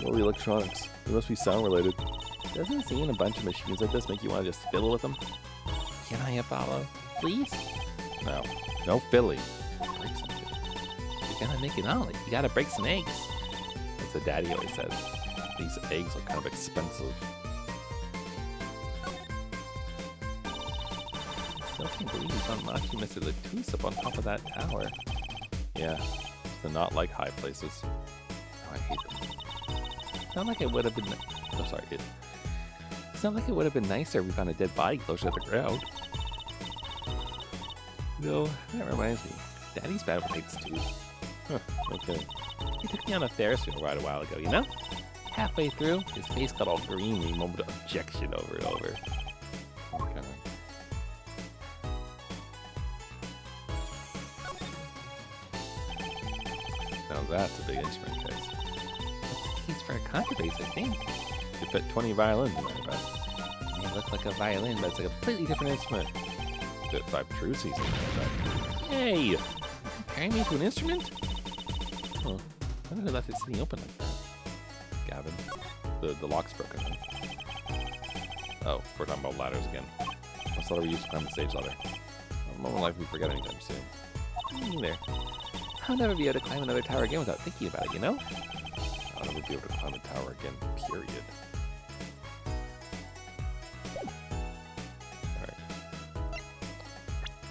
Well, the electronics. They must be sound related.
Doesn't seeing a bunch of machines like this make you want to just fiddle with them? Can I, Apollo? Please?
No. No Philly.
Break something. You gotta make it all. You gotta break some eggs.
That's what Daddy always says. These eggs are kind of expensive.
I still can't believe you found Machi Mr. LeTouse up on top of that tower.
Yeah. They're not like high places.
Oh, I hate them. It's not like it would have been... Oh, sorry. It's not like it would have been nicer if we found a dead body closer to the ground. No, that reminds me. Daddy's bad with heights too.
Huh, okay.
He took me on a Ferris wheel ride a while ago, you know? Halfway through, his face got all green and he mumbled objection over and over.
Okay. Now that's a big instrument case.
That's the case for a contrabass, I think.
You fit 20 violins in there, I bet.
It looked like a violin, but it's a completely different instrument.
Fit 5 Trucies in there, I bet.
Hey! You comparing me to an instrument? Huh. I wonder who left it sitting open like that.
Gavin. The lock's broken, right? Oh, we're talking about ladders again. What's ladder we use to climb the stage ladder? I'm more likely to forget anytime soon.
Me neither. I'll never be able to climb another tower again without thinking about it, you know?
I'll never be able to climb a tower again, period. Alright.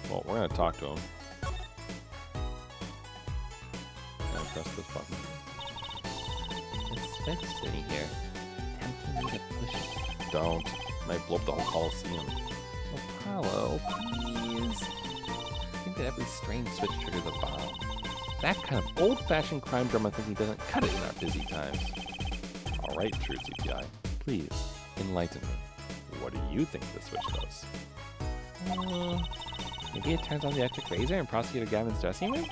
Well, we're gonna talk to him. Can I press this button?
This switch sitting here, tempting me to push it.
Don't. Might blow up the whole Coliseum.
Apollo, please. I think that every strange switch triggers a bomb. That kind of old-fashioned crime drama thinking doesn't cut it in our busy times.
Alright, True CPI. Please, enlighten me. What do you think the switch does?
Maybe it turns on the electric razor in Prosecutor Gavin's dressing room?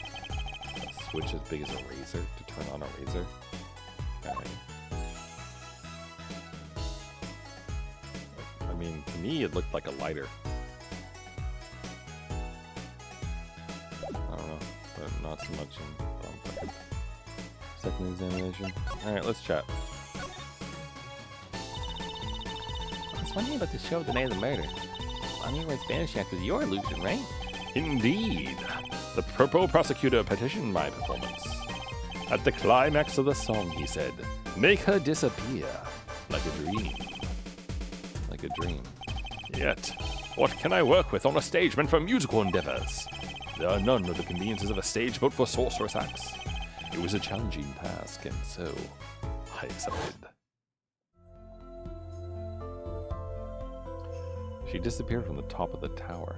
A switch as big as a razor to turn on a razor? Okay. I mean, to me, it looked like a lighter. I don't know, but not so much in second examination. Alright, let's chat.
I was wondering about the show the night of the murder. Lamiroar's vanishing after your illusion, right?
Indeed. The Purple Prosecutor petitioned my performance. At the climax of the song, he said, "Make her disappear like a dream."
Like a dream.
Yet, what can I work with on a stage meant for musical endeavors? There are none of the conveniences of a stage built for sorceress acts. It was a challenging task, and so I accepted.
She disappeared from the top of the tower.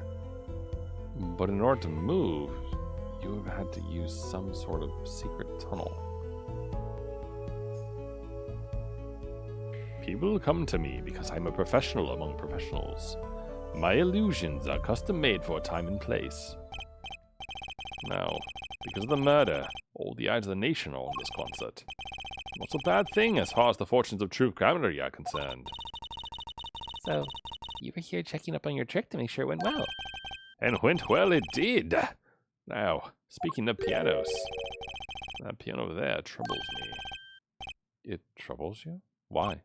But in order to move, you have had to use some sort of secret tunnel.
People come to me because I'm a professional among professionals. My illusions are custom made for a time and place. Now, because of the murder, all the eyes of the nation are on this concert. Not a bad thing as far as the fortunes of true criminology are concerned.
So, you were here checking up on your trick to make sure it went well.
And went well it did. Now, speaking of pianos, that piano over there troubles me.
It troubles you? Why?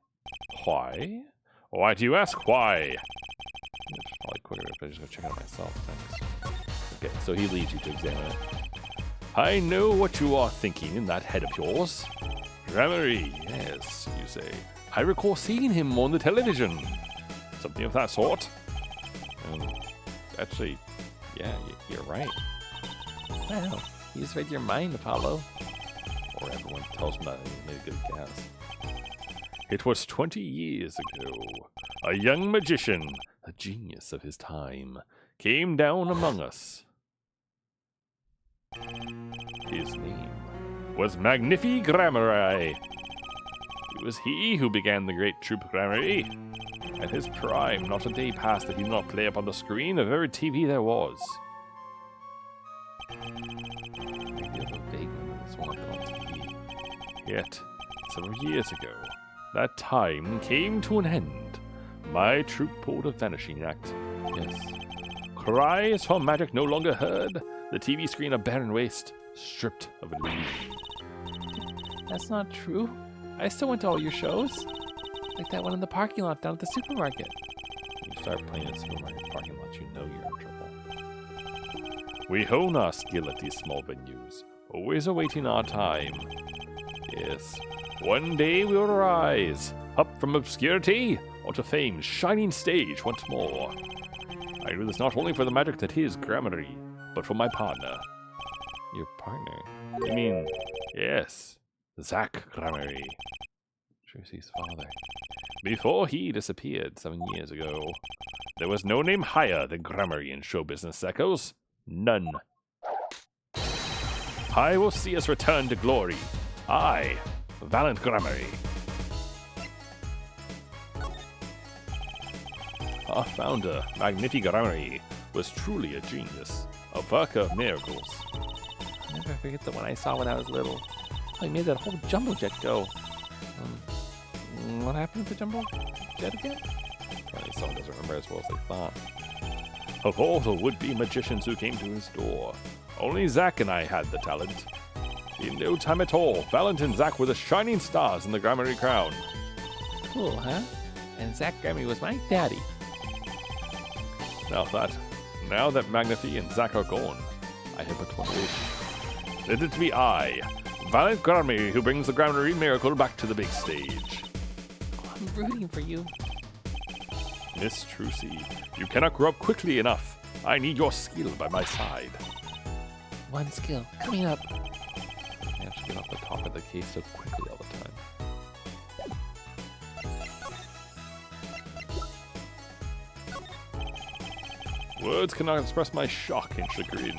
Why? Why do you ask why?
It's probably quicker if I just go check it out myself. Thanks. Okay, so he leads you to examine it.
I know what you are thinking in that head of yours. Dramery, yes, you say. I recall seeing him on the television. Something of that sort.
Actually, yeah, you're right.
Wow, you just read your mind, Apollo.
Or everyone tells me that and he's made a good guess.
It was 20 years ago. A young magician, a genius of his time, came down among us. His name was Magnifi Grammari. It was he who began the great troop gramarye. At his prime, not a day passed that he did not play upon the screen of every TV there was.
I have a vague memory of this one up on TV.
Yet, several years ago, that time came to an end. My troop pulled a vanishing act.
Yes.
Cries for magic no longer heard. The TV screen a barren waste, stripped of illusion.
That's not true. I still went to all your shows. Like that one in the parking lot down at the supermarket.
You start playing in supermarket parking lots, you know you're in trouble.
We hone our skill at these small venues, always awaiting our time. Yes, one day we'll rise, up from obscurity, onto fame's shining stage once more. I do this not only for the magic that is Gramarye, but for my partner.
Your partner?
I mean, yes, Zach Gramarye.
Trucy's father.
Before he disappeared 7 years ago, there was no name higher than Gramarye in show business circles. None. I will see us return to glory. I, Valiant Gramarye. Our founder, Magnifique Gramarye, was truly a genius, a worker of miracles.
I'll never forget the one I saw when I was little. He made that whole jumbo jet go. What happened to the jumbo jet again?
Apparently someone doesn't remember as well as they thought.
Of all the would-be magicians who came to his door, only Zach and I had the talent. In no time at all, Valiant and Zach were the shining stars in the Gramarye crown.
Cool, huh? And Zach Gramarye was my daddy.
Now that Magnifique and Zach are gone, I have but one wish. Let it be I, Valiant Gramarye, who brings the Gramarye miracle back to the big stage.
I'm rooting for you.
Miss Trucy, you cannot grow up quickly enough. I need your skill by my side.
One skill coming up.
I have to get off the top of the case so quickly all the time.
Words cannot express my shock and chagrin.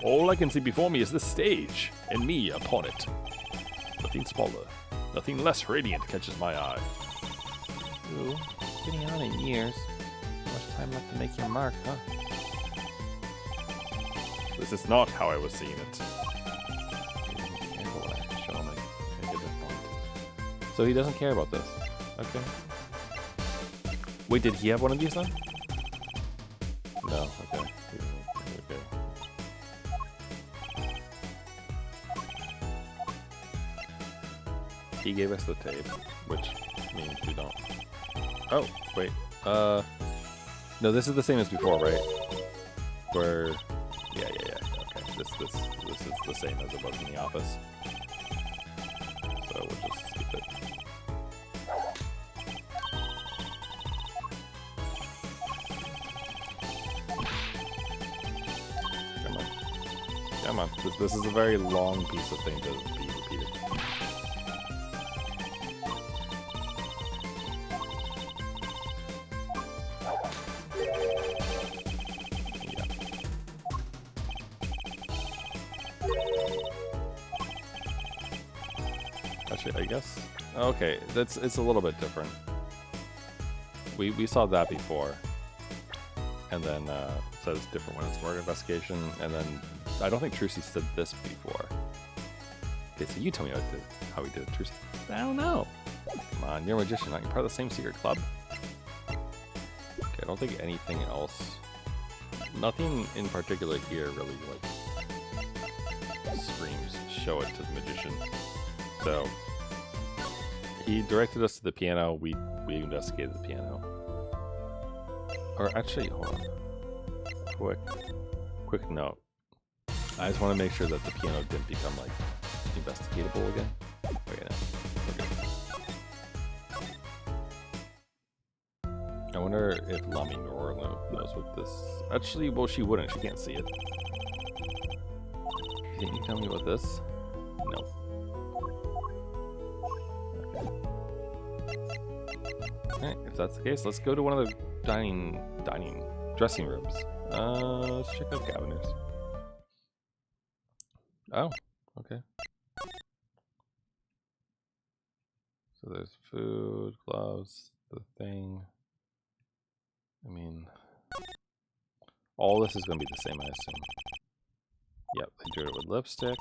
All I can see before me is the stage, and me upon it. Nothing smaller, nothing less radiant catches my eye.
Ooh, getting on in years. How much time left to make your mark, huh?
This is not how I was seeing it.
Careful what I have to show him. I get that point. So he doesn't care about this. Okay. Wait, did he have one of these then? No, okay. Okay. He gave us the tape, which means we don't. Oh, wait. No, this is the same as before, right? Where, yeah. Okay, this is the same as it was in the office. So we'll just skip it. Come on. This is a very long piece of thing to be repeated. Actually, I guess. Okay, it's a little bit different. We saw that before, and then so it's different when it's murder investigation, and then I don't think Trucy said this before. Okay, so you tell me how we did it, Trucy.
I don't know.
Come on, you're a magician, aren't you part of the same secret club? Okay, I don't think anything else. Nothing in particular here really like screams show it to the magician. So he directed us to the piano. We investigated the piano. Or actually, hold on. Quick note. I just want to make sure that the piano didn't become like investigatable again. Okay, no, we're good. I wonder if Lamiroar knows what this. Actually, well, she wouldn't. She can't see it. Can you tell me about this? No. Alright, if that's the case, let's go to one of the dressing rooms. Let's check out Gaviner's. Oh, okay. So there's food, gloves, the thing. I mean, all this is going to be the same, I assume. Yep, they drew it with lipstick.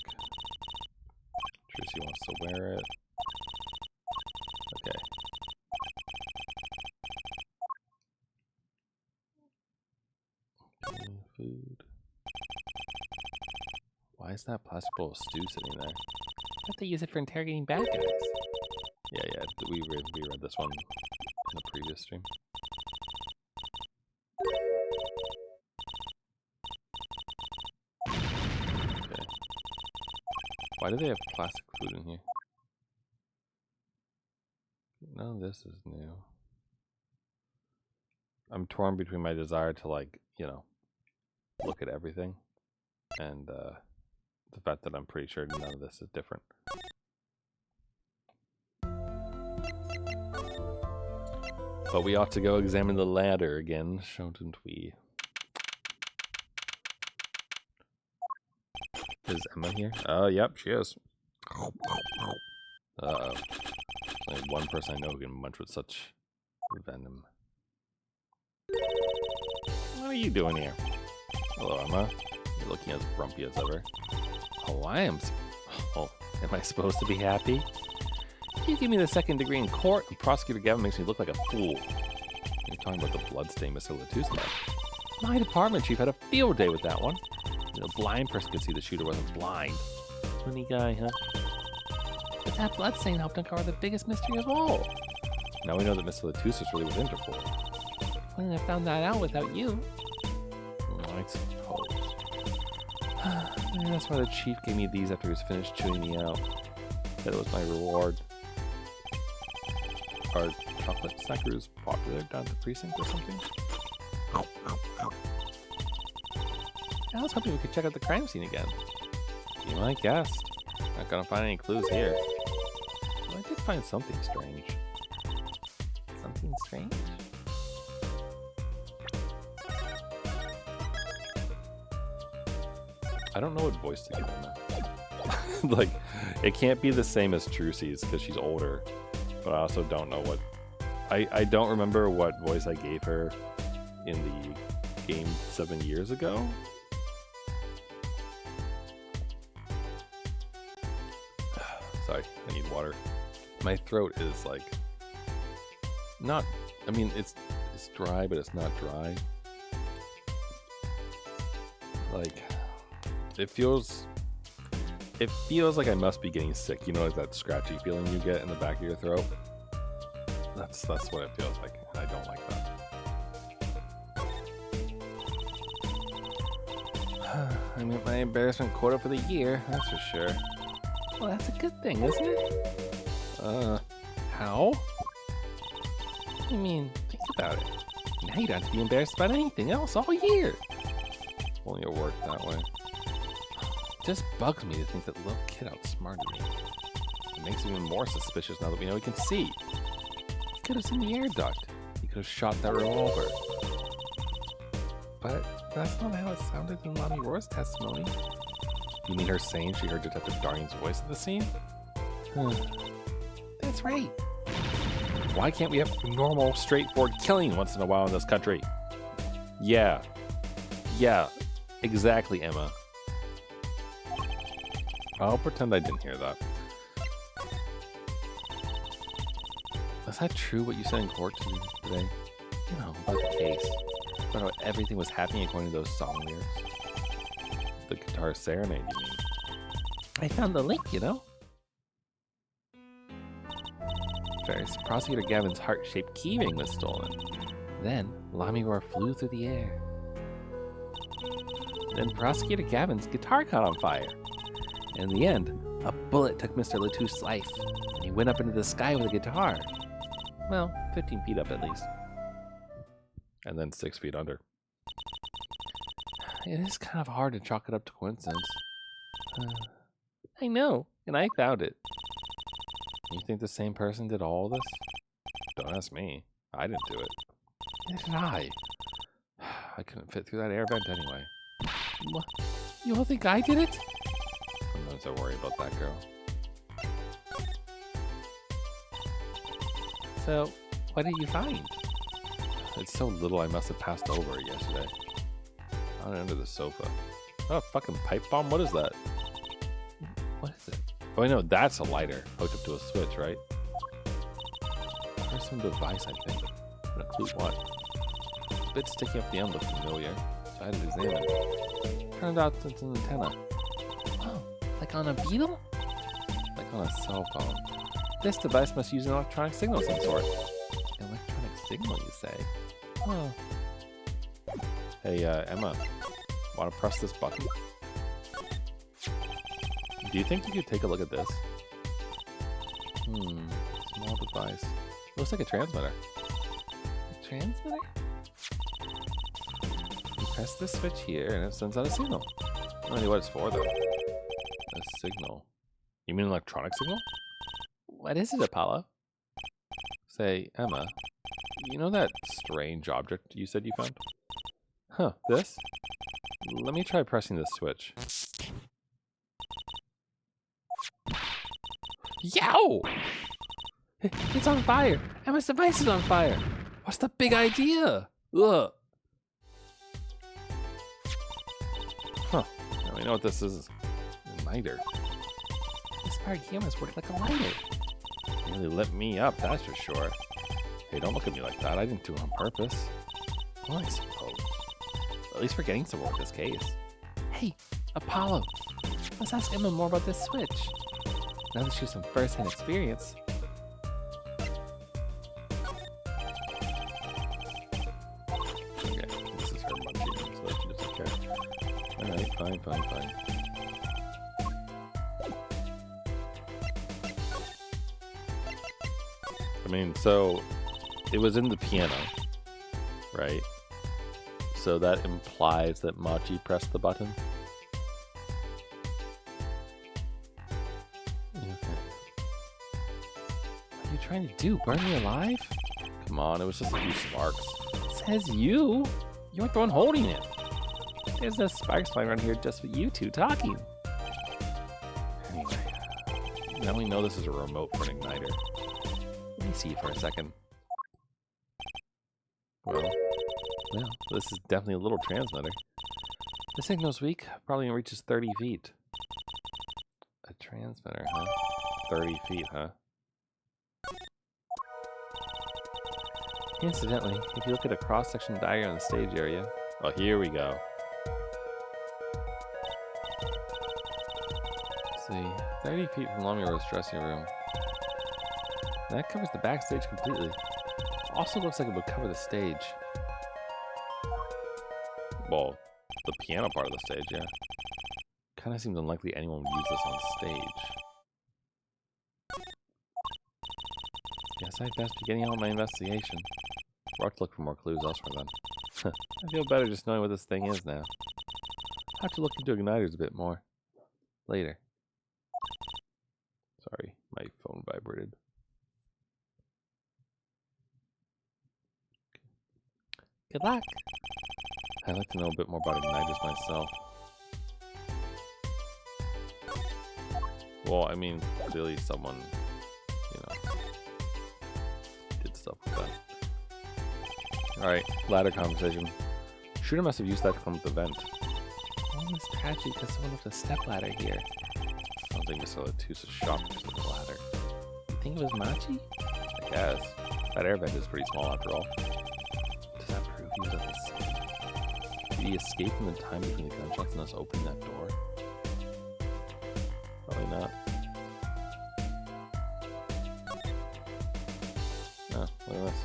Tracy wants to wear it. Okay. Food. Why is that plastic bowl of stew sitting there?
I thought they use it for interrogating bad guys.
Yeah, we read this one in the previous stream. Okay. Why do they have plastic food in here? None of this is new. I'm torn between my desire to, like, you know, look at everything and the fact that I'm pretty sure none of this is different. But we ought to go examine the ladder again, shouldn't we? Is Emma here? Yep, she is. Uh-oh. Only one person I know who can munch with such venom. What are you doing here? Hello, Emma. You're looking as grumpy as ever. Oh, I am. Oh, am I supposed to be happy? You give me the 2nd degree in court, and Prosecutor Gavin makes me look like a fool. You're talking about the bloodstain Mr. LeTouse left. My department chief had a field day with that one. You know, a blind person could see the shooter wasn't blind. Funny guy, huh?
But that bloodstain helped uncover the biggest mystery of all.
Now we know that Mr. LeTouse is really with Interpol.
Wouldn't have found that out without you.
I suppose. Maybe that's why the chief gave me these after he was finished chewing me out. That was my reward. Are chocolate snackers popular down at the precinct or something?
I was hoping we could check out the crime scene again.
You might guess. Not gonna find any clues here. But I did find something strange.
Something strange?
I don't know what voice to give Emma. Like, it can't be the same as Trucy's because she's older. But I also don't know what... I don't remember what voice I gave her in the game 7 years ago. Sorry, I need water. My throat is like... not... I mean, it's dry, but it's not dry. Like... It feels like I must be getting sick. You know, like that scratchy feeling you get in the back of your throat? That's what it feels like. I don't like that. I'm at my embarrassment quota for the year, that's for sure.
Well, that's a good thing, isn't it?
How?
I mean, think about it. Now you don't have to be embarrassed about anything else all year.
Only it worked that way.
It just bugs me to think that little kid outsmarted me.
It makes it even more suspicious now that we know he can see.
He could have seen the air duct.
He could have shot that revolver.
But that's not how it sounded in Lamiroar's testimony.
You mean her saying she heard Detective Darning's voice at the scene?
That's right.
Why can't we have normal, straightforward killing once in a while in this country? Yeah. Yeah. Exactly, Emma. I'll pretend I didn't hear that. Is that true what you said in court today? You know, about the case. About how everything was happening according to those song lyrics. The guitar serenade, you mean?
I found the link, you know?
First, Prosecutor Gavin's heart-shaped keyring was stolen.
Then, Lamiroar flew through the air.
Then Prosecutor Gavin's guitar caught on fire.
And in the end, a bullet took Mr. LeTouse's life, and he went up into the sky with a guitar. Well, 15 feet up at least.
And then 6 feet under.
It is kind of hard to chalk it up to coincidence. I know, and I found it.
You think the same person did all this? Don't ask me. I didn't do it.
Neither did I.
I couldn't fit through that air vent anyway.
What? You all think I did it?
Sometimes I worry about that girl.
So, what did you find?
It's so little I must have passed over it yesterday. Found it under the sofa. Oh, fucking pipe bomb? What is that?
What is it?
Oh, I know, that's a lighter hooked up to a switch, right? Or some device, I think. No clue what. A bit sticky off the end looked familiar, so I had to examine it. Turned out it's an antenna,
Oh, like on a beetle?
like on a cell phone.
This device must use an electronic signal of some sort. Electronic signal, you say?
Oh. Hey, Emma, want to press this button? Do you think you could take a look at this? Small device. Looks like a transmitter.
A transmitter? You press the switch here and it sends out a signal.
I don't know what it's for, though. A signal. You mean an electronic signal?
What is it, Apollo?
Say, Emma, you know that strange object you said you found? Huh, this? Let me try pressing this switch.
Yow! It's on fire! Emma's device is on fire! What's the big idea? Ugh!
Huh, now we know what this is. A lighter.
This part here must work like a lighter.
Really lit me up, that's for sure. Hey, don't look at me like that. I didn't do it on purpose.
Well, I suppose.
At least we're getting somewhere with this case.
Hey, Apollo! Let's ask Emma more about this switch. Now that she has some first-hand experience.
Okay, this is her munching, so she doesn't care. Alright, fine. I mean, so it was in the piano, right? So that implies that Machi pressed the button.
Okay. What are you trying to do? Burn me alive?
Come on, it was just a few sparks.
Says you. You weren't the one holding it. There's no sparks flying around here just with you two talking.
Anyway, now we know this is a remote for an igniter.
Let me see for a second.
Well, this is definitely a little transmitter.
The signal's weak. Probably only reaches 30 feet.
A transmitter, huh? 30 feet, huh?
Incidentally, if you look at a cross-section diagram of the stage area...
Oh, here we go.
Let's see, 30 feet from Lamiroar's dressing room. That covers the backstage completely. Also looks like it would cover the stage.
Well, the piano part of the stage, yeah. Kind of seems unlikely anyone would use this on stage.
Guess I'd best be getting on with my investigation.
We'll have to look for more clues elsewhere then.
I feel better just knowing what this thing is now. I'll have to look into igniters a bit more. Later.
Sorry, my phone vibrated.
Good luck.
I'd like to know a bit more about igniters myself. Well, I mean, clearly someone, you know, did stuff with that. Alright, ladder conversation. Shooter must have used that to come up the vent.
Well, it's patchy because someone left a step ladder here.
I don't think Mr. LeTouse is shocked because of the ladder.
You think it was Machi?
I guess. That air vent is pretty small after all.
Does that prove he was at the scene?
Did he escape in the time between the gunshots and us opening that door? Probably not. Oh, look at this.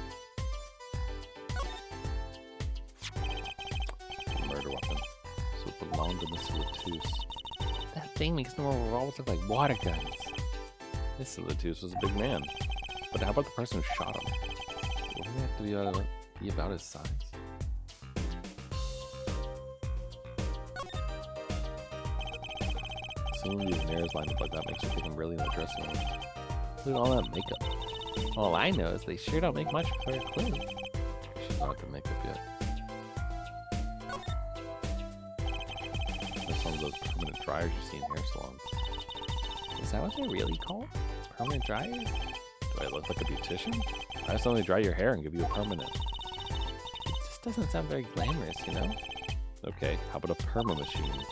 A murder weapon. So it belonged to Mr. LeTouse.
That thing makes normal revolvers look like water guns.
Mr. LeTouse was a big man. But how about the person who shot him? Wouldn't it have to be about his size? Seeing these mirrors lined up like that makes you think I'm really in the dressing room. Look at all that makeup.
All I know is they sure don't make much for a clue.
She's not the makeup yet. That's one of those permanent dryers you see in hair salons.
Is that what they're really called? Permanent dryers?
Do I look like a beautician?
I just only dry your hair and give you a permanent. It just doesn't sound very glamorous, you know?
Okay, how about a perma machine?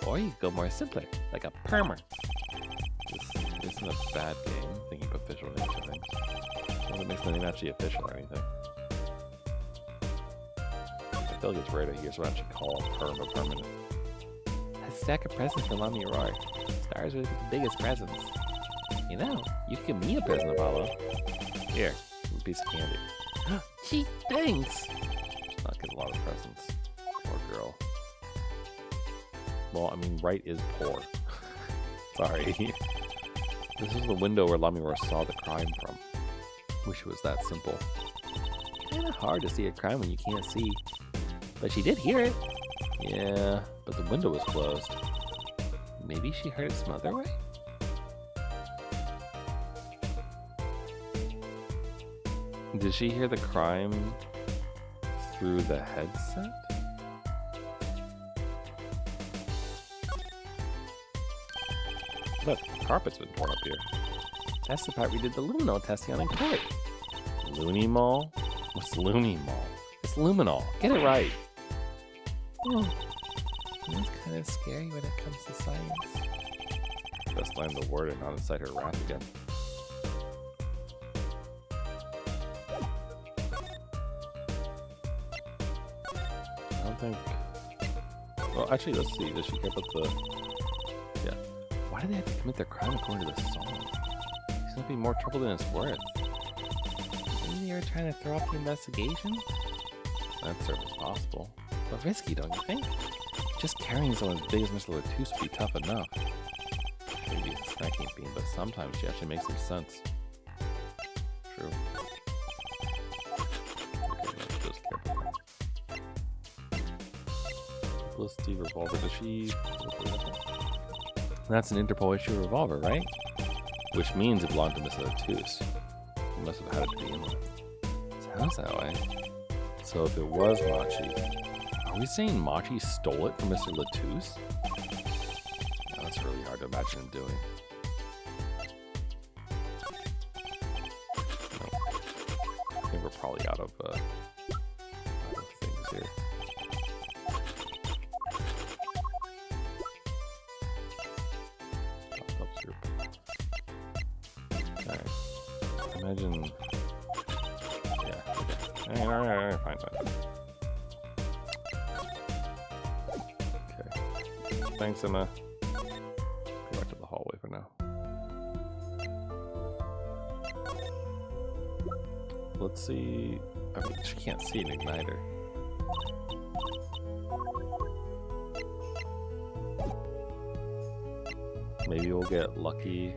Or you go more simpler, like a permer.
This isn't a bad game, thinking of official names of things. Well, it makes the name actually official or anything. I feel like it's rare to hear someone actually call a perm a permanent.
A stack of presents for Lamiroar. Stars really the biggest presents. You know, you could give me a present, Apollo.
Here, a piece of candy.
Gee, thanks.
She's not getting a lot of presents. Poor girl. Well, I mean, right is poor. Sorry. This is the window where Lamiroar saw the crime from. Wish it was that simple.
Kinda hard to see a crime when you can't see. But she did hear it.
Yeah, but the window was closed.
Maybe she heard it some other way?
Did she hear the crime through the headset? Look, the carpet's been torn up here.
That's the part we did the Lumino testing on in court.
Looney Mall? What's Looney Mall? It's Luminol. Get it right.
Oh, it's kind of scary when it comes to science.
Best line the word and not incite her wrath again. I don't think... Well, actually, let's see. Does she care about the... Yeah. Why do they have to commit their crime according to the song? It's gonna be more trouble than it's worth.
Maybe they were trying to throw off the investigation?
That's certainly possible.
But risky, don't you think?
Just carrying someone as big as Mr. LeTouse would be tough enough. Maybe it's a snacking bean, but sometimes she actually makes some sense. True. Okay, no, she does care about that. Publicity revolver, does she... That's an Interpol issue revolver, right? Which means it belonged to Mr. LeTouse. He must have had it to begin with. Sounds that way. So if it was Machi, are we saying Machi stole it from Mr. LeTouse? That's really hard to imagine him doing. No. I think we're probably out of things here. Alright. Imagine... Yeah, okay. Alright, fine. Okay. Thanks, Emma. Go back to the hallway for now. Let's see... I mean, she can't see an igniter. Maybe we'll get lucky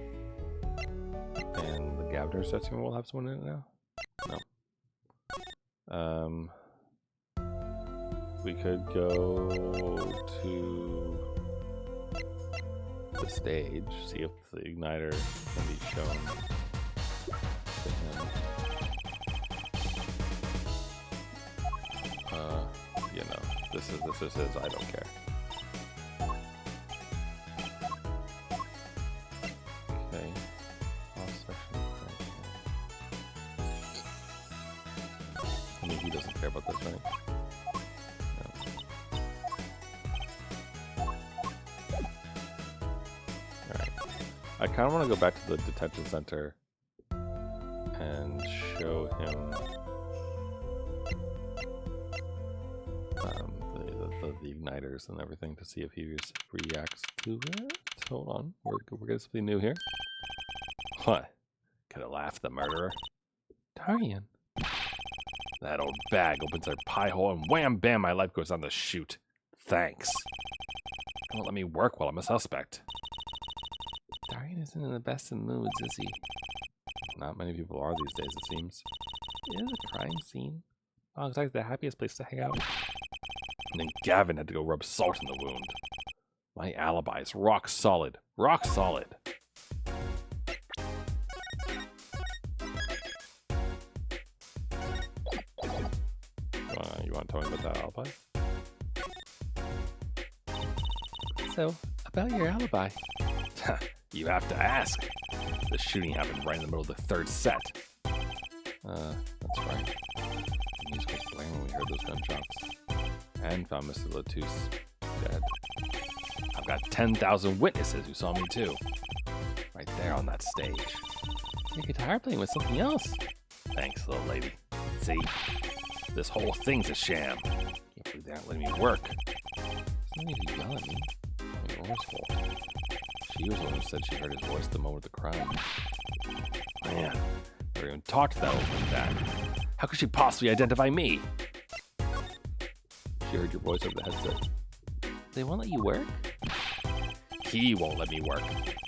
and the Gavner section will have someone in it now? No. We could go to the stage, see if the igniter can be shown to him. You know, this is his I don't care. Okay. Cross section. I mean, he doesn't care about this, right? I kind of want to go back to the detention center and show him the igniters and everything to see if he reacts to it. Hold on, we're getting something new here. What? Could have laughed, the murderer.
Darian.
That old bag opens her pie hole and wham bam, my life goes on the chute. Thanks. Don't let me work while I'm a suspect.
Darian isn't in the best of moods, is he?
Not many people are these days, it seems.
It is a crime scene. Oh, it's like the happiest place to hang out.
And then Gavin had to go rub salt in the wound. My alibi is rock solid. Rock solid. You want to tell me about that alibi?
So, about your alibi.
You have to ask. The shooting happened right in the middle of the third set. That's right. The music was blaring when we heard those gunshots. And found Mr. LeTouse dead. I've got 10,000 witnesses who saw me too. Right there on that stage.
Your guitar playing with something else.
Thanks, little lady. See? This whole thing's a sham. Can't believe they aren't letting me work.
There's no need to yell at me. Laura's fault. She was the one who said she heard his voice the moment of the crime.
Man, never even talked to that woman like that. How could she possibly identify me?
She heard your voice over the headset.
They won't let you work?
He won't let me work.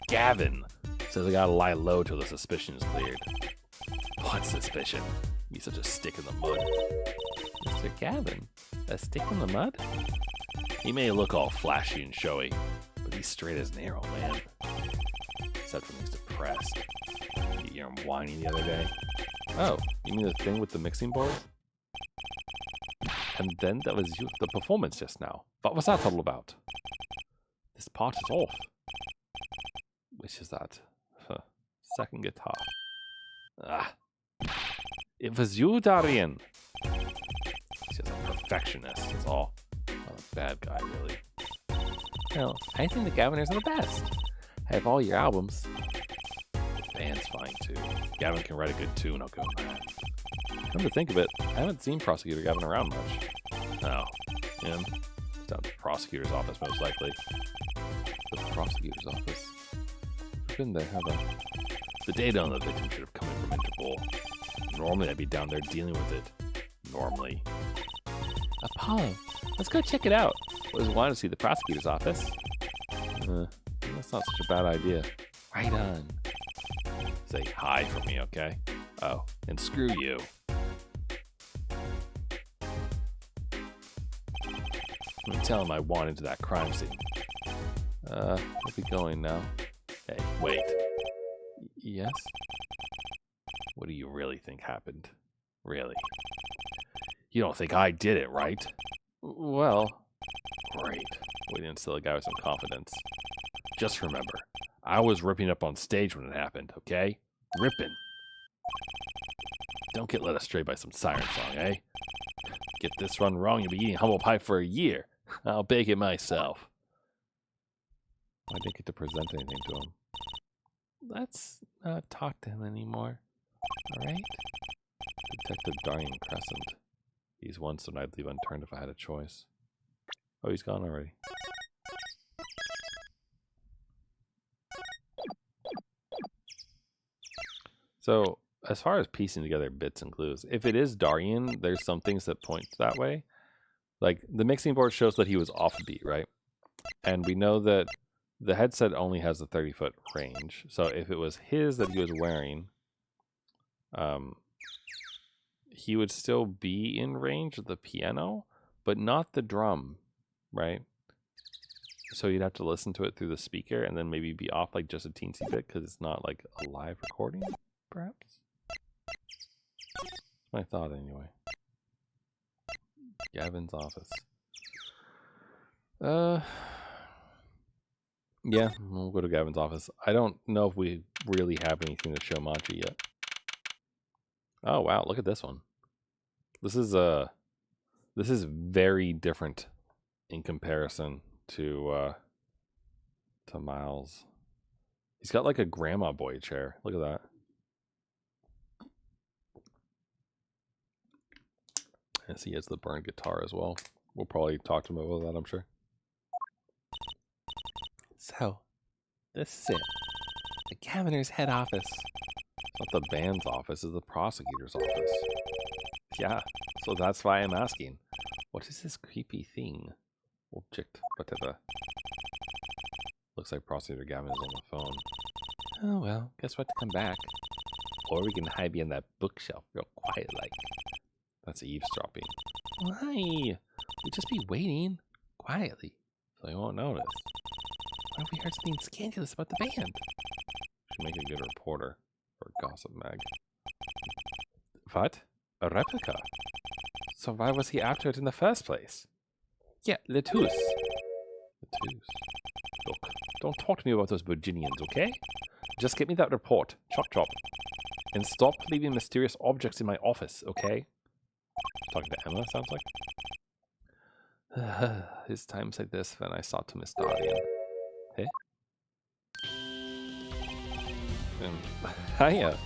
Gavin says I gotta lie low till the suspicion is cleared. What suspicion? He's such a stick in the mud.
Mr. Gavin, a stick in the mud?
He may look all flashy and showy, but he's straight as an arrow, man. Except when he's depressed. You hear him whining the other day?
Oh, you mean the thing with the mixing board? And then that was you, the performance just now. What was that all about? This part is off. Which is that? Second guitar. Ah. It was you, Darian.
He's just a perfectionist, is all. Not a bad guy, really.
Well, I think the Gaviners are the best. I have all your albums.
The band's fine, too. Gavin can write a good tune, I'll go with that.
Come to think of it, I haven't seen Prosecutor Gavin around much.
Oh, him? He's down at the prosecutor's office, most likely.
The prosecutor's office. I've been there, have I?
The data on the victim should have come in from Interpol. Normally, I'd be down there dealing with it. Normally.
Apollo, let's go check it out. Always wanted to see the prosecutor's office.
That's not such a bad idea.
Right on.
Say hi for me, okay? Oh, and screw you. I'm tell him I want into that crime scene.
We'll be going now.
Hey, wait.
Yes?
What do you really think happened? Really? You don't think I did it, right?
Well,
Great.
we didn't instill a guy with some confidence.
Just remember, I was ripping up on stage when it happened, okay? Ripping. Don't get led astray by some siren song, eh? Get this run wrong, you'll be eating humble pie for a year. I'll bake it myself.
I didn't get to present anything to him.
Let's not talk to him anymore. Alright?
Detective Darian Crescent. He's one stone I'd leave unturned if I had a choice. Oh, he's gone already. So, as far as piecing together bits and clues, if it is Darian, there's some things that point that way. Like, the mixing board shows that he was off beat, right? And we know that the headset only has a 30-foot range. So if it was his that he was wearing, he would still be in range of the piano, but not the drum, right? So you'd have to listen to it through the speaker and then maybe be off like just a teensy bit because it's not like a live recording, perhaps? That's my thought anyway. Gavin's office. Yeah, we'll go to Gavin's office. I don't know if we really have anything to show Machi yet. Oh wow, look at this one. This is very different in comparison to Miles. He's got like a grandma boy chair. Look at that. Yes, he has the burned guitar as well. We'll probably talk to him about that, I'm sure.
So, this is it. The Gaviner's head office.
It's not the band's office, it's the prosecutor's office. Yeah, so that's why I'm asking. What is this creepy thing? Object, whatever. Looks like Prosecutor Gavin is on the phone.
Oh well, guess what to come back.
Or we can hide behind that bookshelf real quiet like. That's eavesdropping.
Why? We'd just be waiting quietly.
So he won't notice.
What if we heard something scandalous about the band?
Should make a good reporter for Gossip Mag. What? A replica? So why was he after it in the first place?
Yeah, LeTouse.
LeTouse. Look, don't talk to me about those Virginians, okay? Just get me that report. Chop chop.
And stop leaving mysterious objects in my office, okay? Talking to Emma, sounds like.
It's times like this when I sought to Miss Darien.
Hey? Hiya.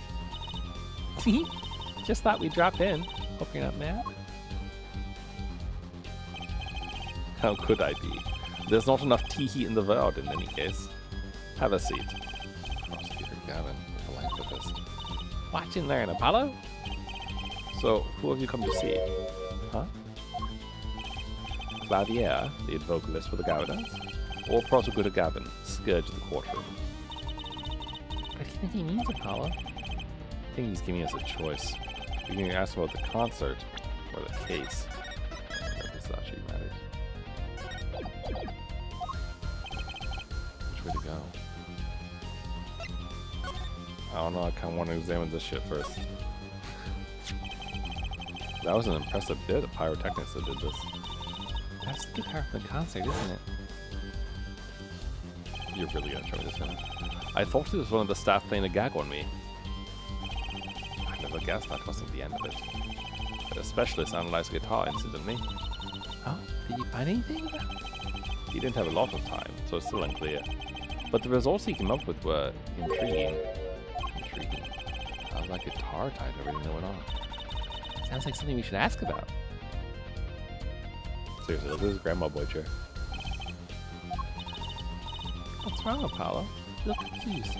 Just thought we'd drop in. Hope you're not mad.
How could I be? There's not enough tea in the world in any case. Have a seat.
Prosecutor Gavin, the philanthropist.
Watch and learn, Apollo.
So, who have you come to see?
Huh?
Clavier, the vocalist for the Governors? Or Prosecutor Gavin, scourge of the courtroom?
What do you think he means, Apollo?
I think he's giving us a choice. We can ask about the concert or the case.
If this actually matters. Which way to go?
I don't know, I kind of want to examine this shit first. That was an impressive bit of pyrotechnics that did this.
That's the guitar from the concert, isn't it?
You're really gonna show me this now?
I thought it was one of the staff playing a gag on me. I never guessed that wasn't the end of it. But a specialist analyzed the guitar incidentally.
Oh, did you find anything?
He didn't have a lot of time, so it's still unclear. But the results he came up with were intriguing.
Intriguing. How's that guitar tied to everything that went on?
Sounds like something we should ask about.
Seriously, look at this grandma boy chair.
What's wrong, Apollo? You look confused.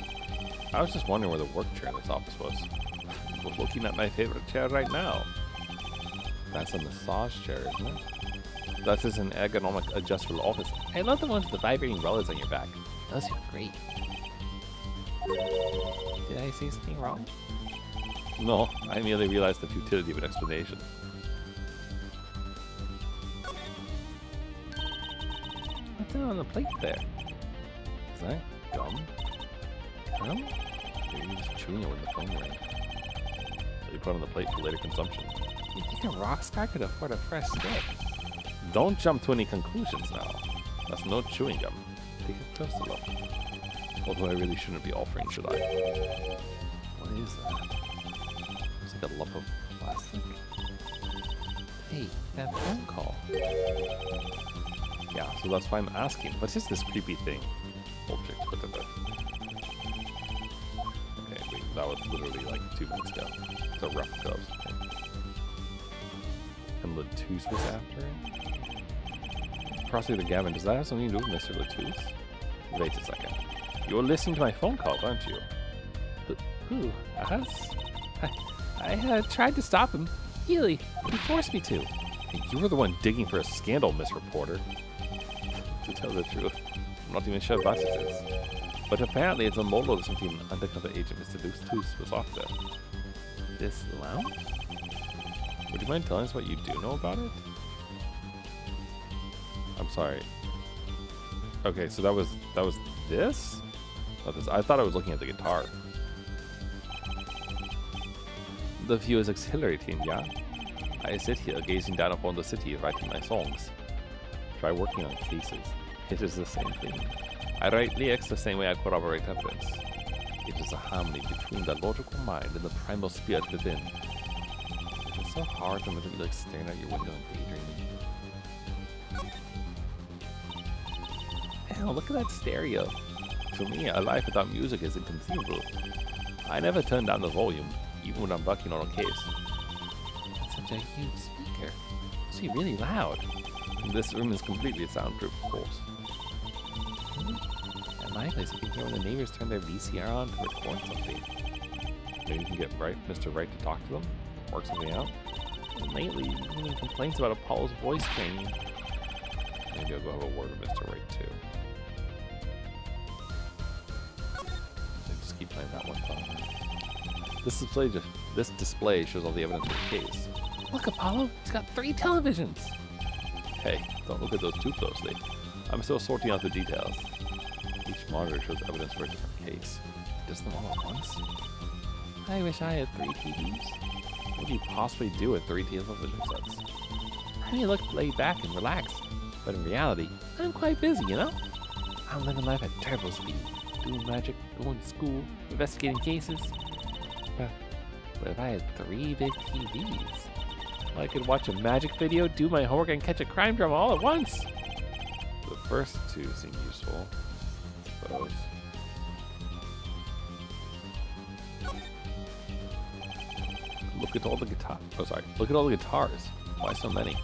I was just wondering where the work chair in this office was. I was looking at my favorite chair right now.
That's a massage chair, isn't it?
That is an ergonomic adjustable office.
I love the ones with the vibrating rollers on your back. Those feel great. Did I say something wrong?
No, I merely realized the futility of an explanation.
What's that on the plate there?
Is that gum?
Gum?
Maybe he was chewing it when the phone rang.
They put on the plate for later consumption.
You think a rock star could afford a fresh stick?
Don't jump to any conclusions now. That's no chewing gum. Take a closer look. Although I really shouldn't be offering, should I?
What is that?
It's like a lump of plastic.
Hey, that phone call.
Yeah, so that's why I'm asking. What is this creepy thing? Object, whatever. Okay, wait, that was literally like 2 minutes ago. It's a replica of something. And LeTouse was after it? Prosecutor Gavin, does that have something to do with Mr. LeTouse? Wait a second. You're listening to my phone call, aren't you?
Who? Us? I tried to stop him. He forced me to.
Hey, you were the one digging for a scandal, Miss Reporter. To tell the truth, I'm not even sure what it is. But apparently it's a model of something undercover agent Mr. LeTouse was after.
This lounge?
Would you mind telling us what you do know about it? I'm sorry. Okay, so that was this? Not this. I thought I was looking at the guitar. The view is exhilarating, yeah? I sit here gazing down upon the city writing my songs. Try working on cases. It is the same thing. I write lyrics the same way I corroborate evidence. It is a harmony between the logical mind and the primal spirit within. It is so hard to look at you like staring out your window and daydreaming.
Hell, look at that stereo.
To me, a life without music is inconceivable. I never turn down the volume, even when I'm working on a case.
That's such a huge speaker. Must be really loud.
This room is completely soundproof, of course.
At my place, you can hear when the neighbors turn their VCR on to record something.
Maybe you can get Mr. Wright to talk to them, work something out.
And lately, even complaints about Apollo's voice training.
Maybe I'll go have a word with Mr. Wright too. Just keep playing that one song. This display shows all the evidence for the case.
Look, Apollo, it's got 3 televisions.
Hey, don't look at those too closely. I'm still sorting out the details. Each monitor shows evidence for a different case. Does them all at once?
I wish I had 3 TVs.
What do you possibly do with 3 television sets?
I may look laid back and relaxed, but in reality, I'm quite busy, you know? I'm living life at turbo speed, doing magic, going to school, investigating cases.
But if I had 3 big TVs, I could watch a magic video, do my homework, and catch a crime drama all at once.
The first 2 seem useful, I suppose.
Look at all the guitars. Oh, sorry. Look at all the guitars. Why so many?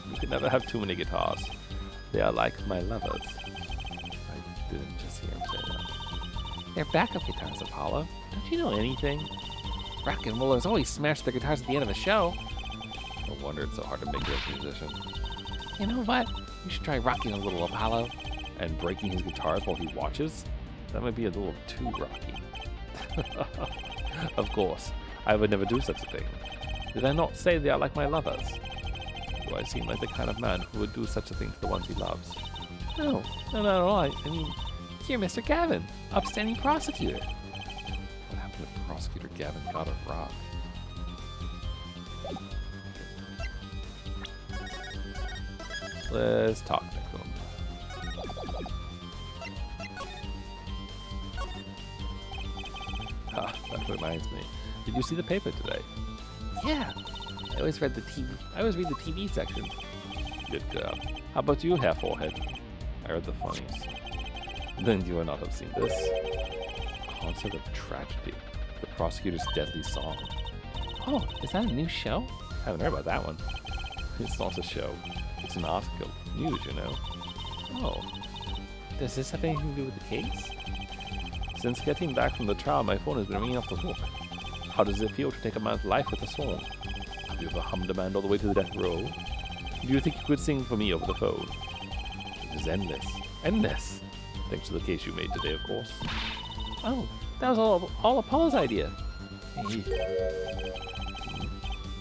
You could never have too many guitars. They are like my lovers.
I didn't just hear him say that.
They're backup guitars, Apollo. Don't you know anything? Rock and rollers always smash their guitars at the end of a show.
No wonder it's so hard to make it as a musician.
You know what? You should try rocking a little, Apollo.
And breaking his guitars while he watches? That might be a little too rocky.
Of course. I would never do such a thing. Did I not say they are like my lovers? Do I seem like the kind of man who would do such a thing to the ones he loves? No, not at all. I mean, you're Mr. Gavin, upstanding prosecutor.
What happened to Prosecutor Gavin Goddard Rock?
Let's talk to him.
Ha, that reminds me. Did you see the paper today?
Yeah, I always read the TV. I always read the TV section.
Good girl. How about you, Hair Forehead? I read the funnies. Then you would not have seen this. Concert of Tragedy. The Prosecutor's Deadly Song.
Oh, is that a new show?
Haven't heard about that one. It's not a show. It's an article. News, you know.
Oh, does this have anything to do with the case?
Since getting back from the trial, my phone has been ringing off the hook. How does it feel to take a man's life with a song? Have you ever hummed a man all the way to the death row? Do you think you could sing for me over the phone? It is endless. Endless! Thanks to the case you made today, of course.
Oh, that was all Apollo's idea.
Hey.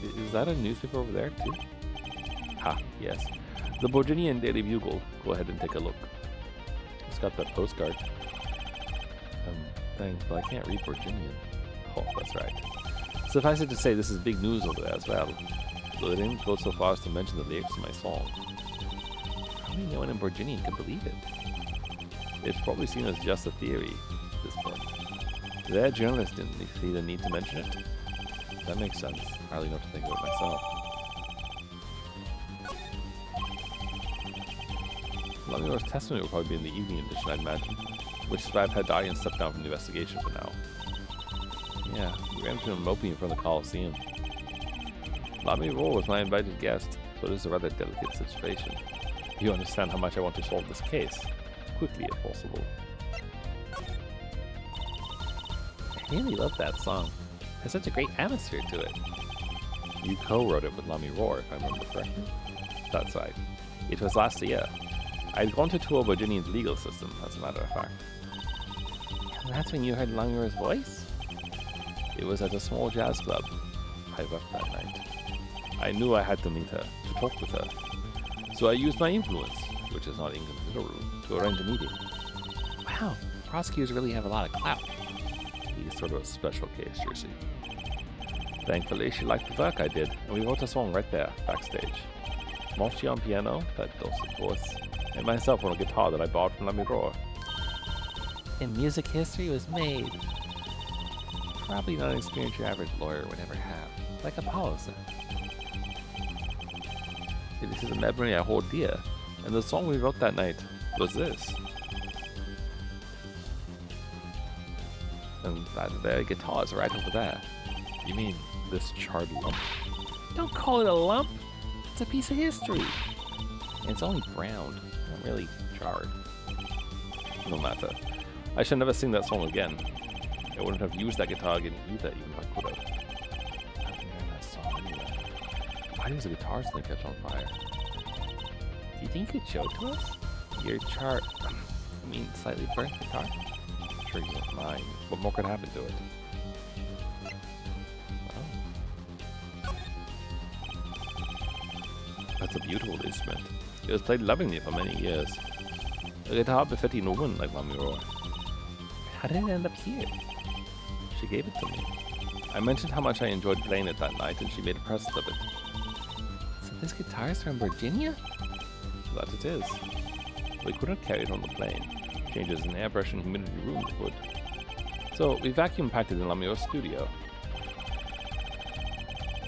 Is that a newspaper over there, too? Ha, yes. The Virginian Daily Bugle. Go ahead and take a look. It's got that postcard. Thanks, but I can't read Virginian. Oh, that's right. Suffice it to say, this is big news over there as well. Though they didn't go so far as to mention the lyrics to my song.
Probably no one in Virginia can believe it.
It's probably seen as just a theory at this point. Their journalists didn't see the need to mention it. That makes sense. I hardly know what to think of it myself. Lamiroar's testimony will probably be in the evening edition, I'd imagine. Which is why I've had the audience step down from the investigation for now. Yeah, we ran into him moping in front of the Coliseum. Lamiroar was my invited guest, so it is a rather delicate situation. You understand how much I want to solve this case. Quickly, if possible.
I really love that song. It has such a great atmosphere to it.
You co-wrote it with Lamiroar, if I remember correctly. That's right. It was last year. I'd gone to tour Virginia's legal system, as a matter of fact.
And that's when you heard Lamiroar's voice?
It was at a small jazz club. I worked that night. I knew I had to meet her, to talk with her. So I used my influence, which is not inconsiderable, to arrange a meeting.
Wow, prosecutors really have a lot of clout.
He's sort of a special case, you see. Thankfully, she liked the work I did, and we wrote a song right there, backstage. Moshi on piano, that dulcet voice, and myself on a guitar that I bought from Lamiroar.
And music history was made. Probably not an experience your average lawyer would ever have, like Apollo said.
This is a memory I hold dear, and the song we wrote that night was this. And that very guitar is right over there. You mean this charred lump?
Don't call it a lump. It's a piece of history. And it's only browned, not really charred.
No matter. I shall never sing that song again. I wouldn't have used that guitar again either, even if I could have. I've been hearing that song anyway. Why does the guitar still catch on fire?
Do you think you could show it to us?
Your charred, slightly burnt guitar? Sure you don't mind. What more could happen to it? Oh. That's a beautiful instrument. It was played lovingly for many years. A guitar befitting a woman like Lamiroar.
How did it end up here?
She gave it to me. I mentioned how much I enjoyed playing it that night, and she made a present of it.
So this guitar is from Virginia?
That it is. We couldn't carry it on the plane. Changes in airbrush and humidity ruined the wood. So we vacuum packed it in Lamiroar's studio.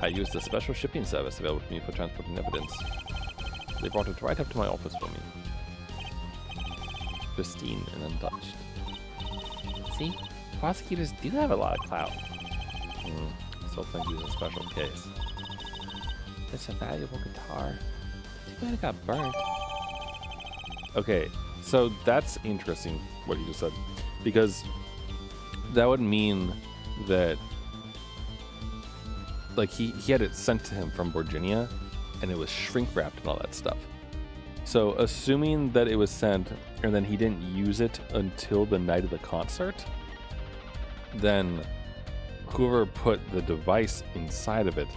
I used a special shipping service available to me for transporting evidence. They brought it right up to my office for me. Pristine and untouched.
See? Prosecutors do have a lot of clout.
Still think he's a special case.
Such a valuable guitar. Too bad it got burnt.
Okay, so that's interesting what you just said. Because that would mean that like he had it sent to him from Virginia and it was shrink wrapped and all that stuff. So assuming that it was sent and then he didn't use it until the night of the concert, then whoever put the device inside of it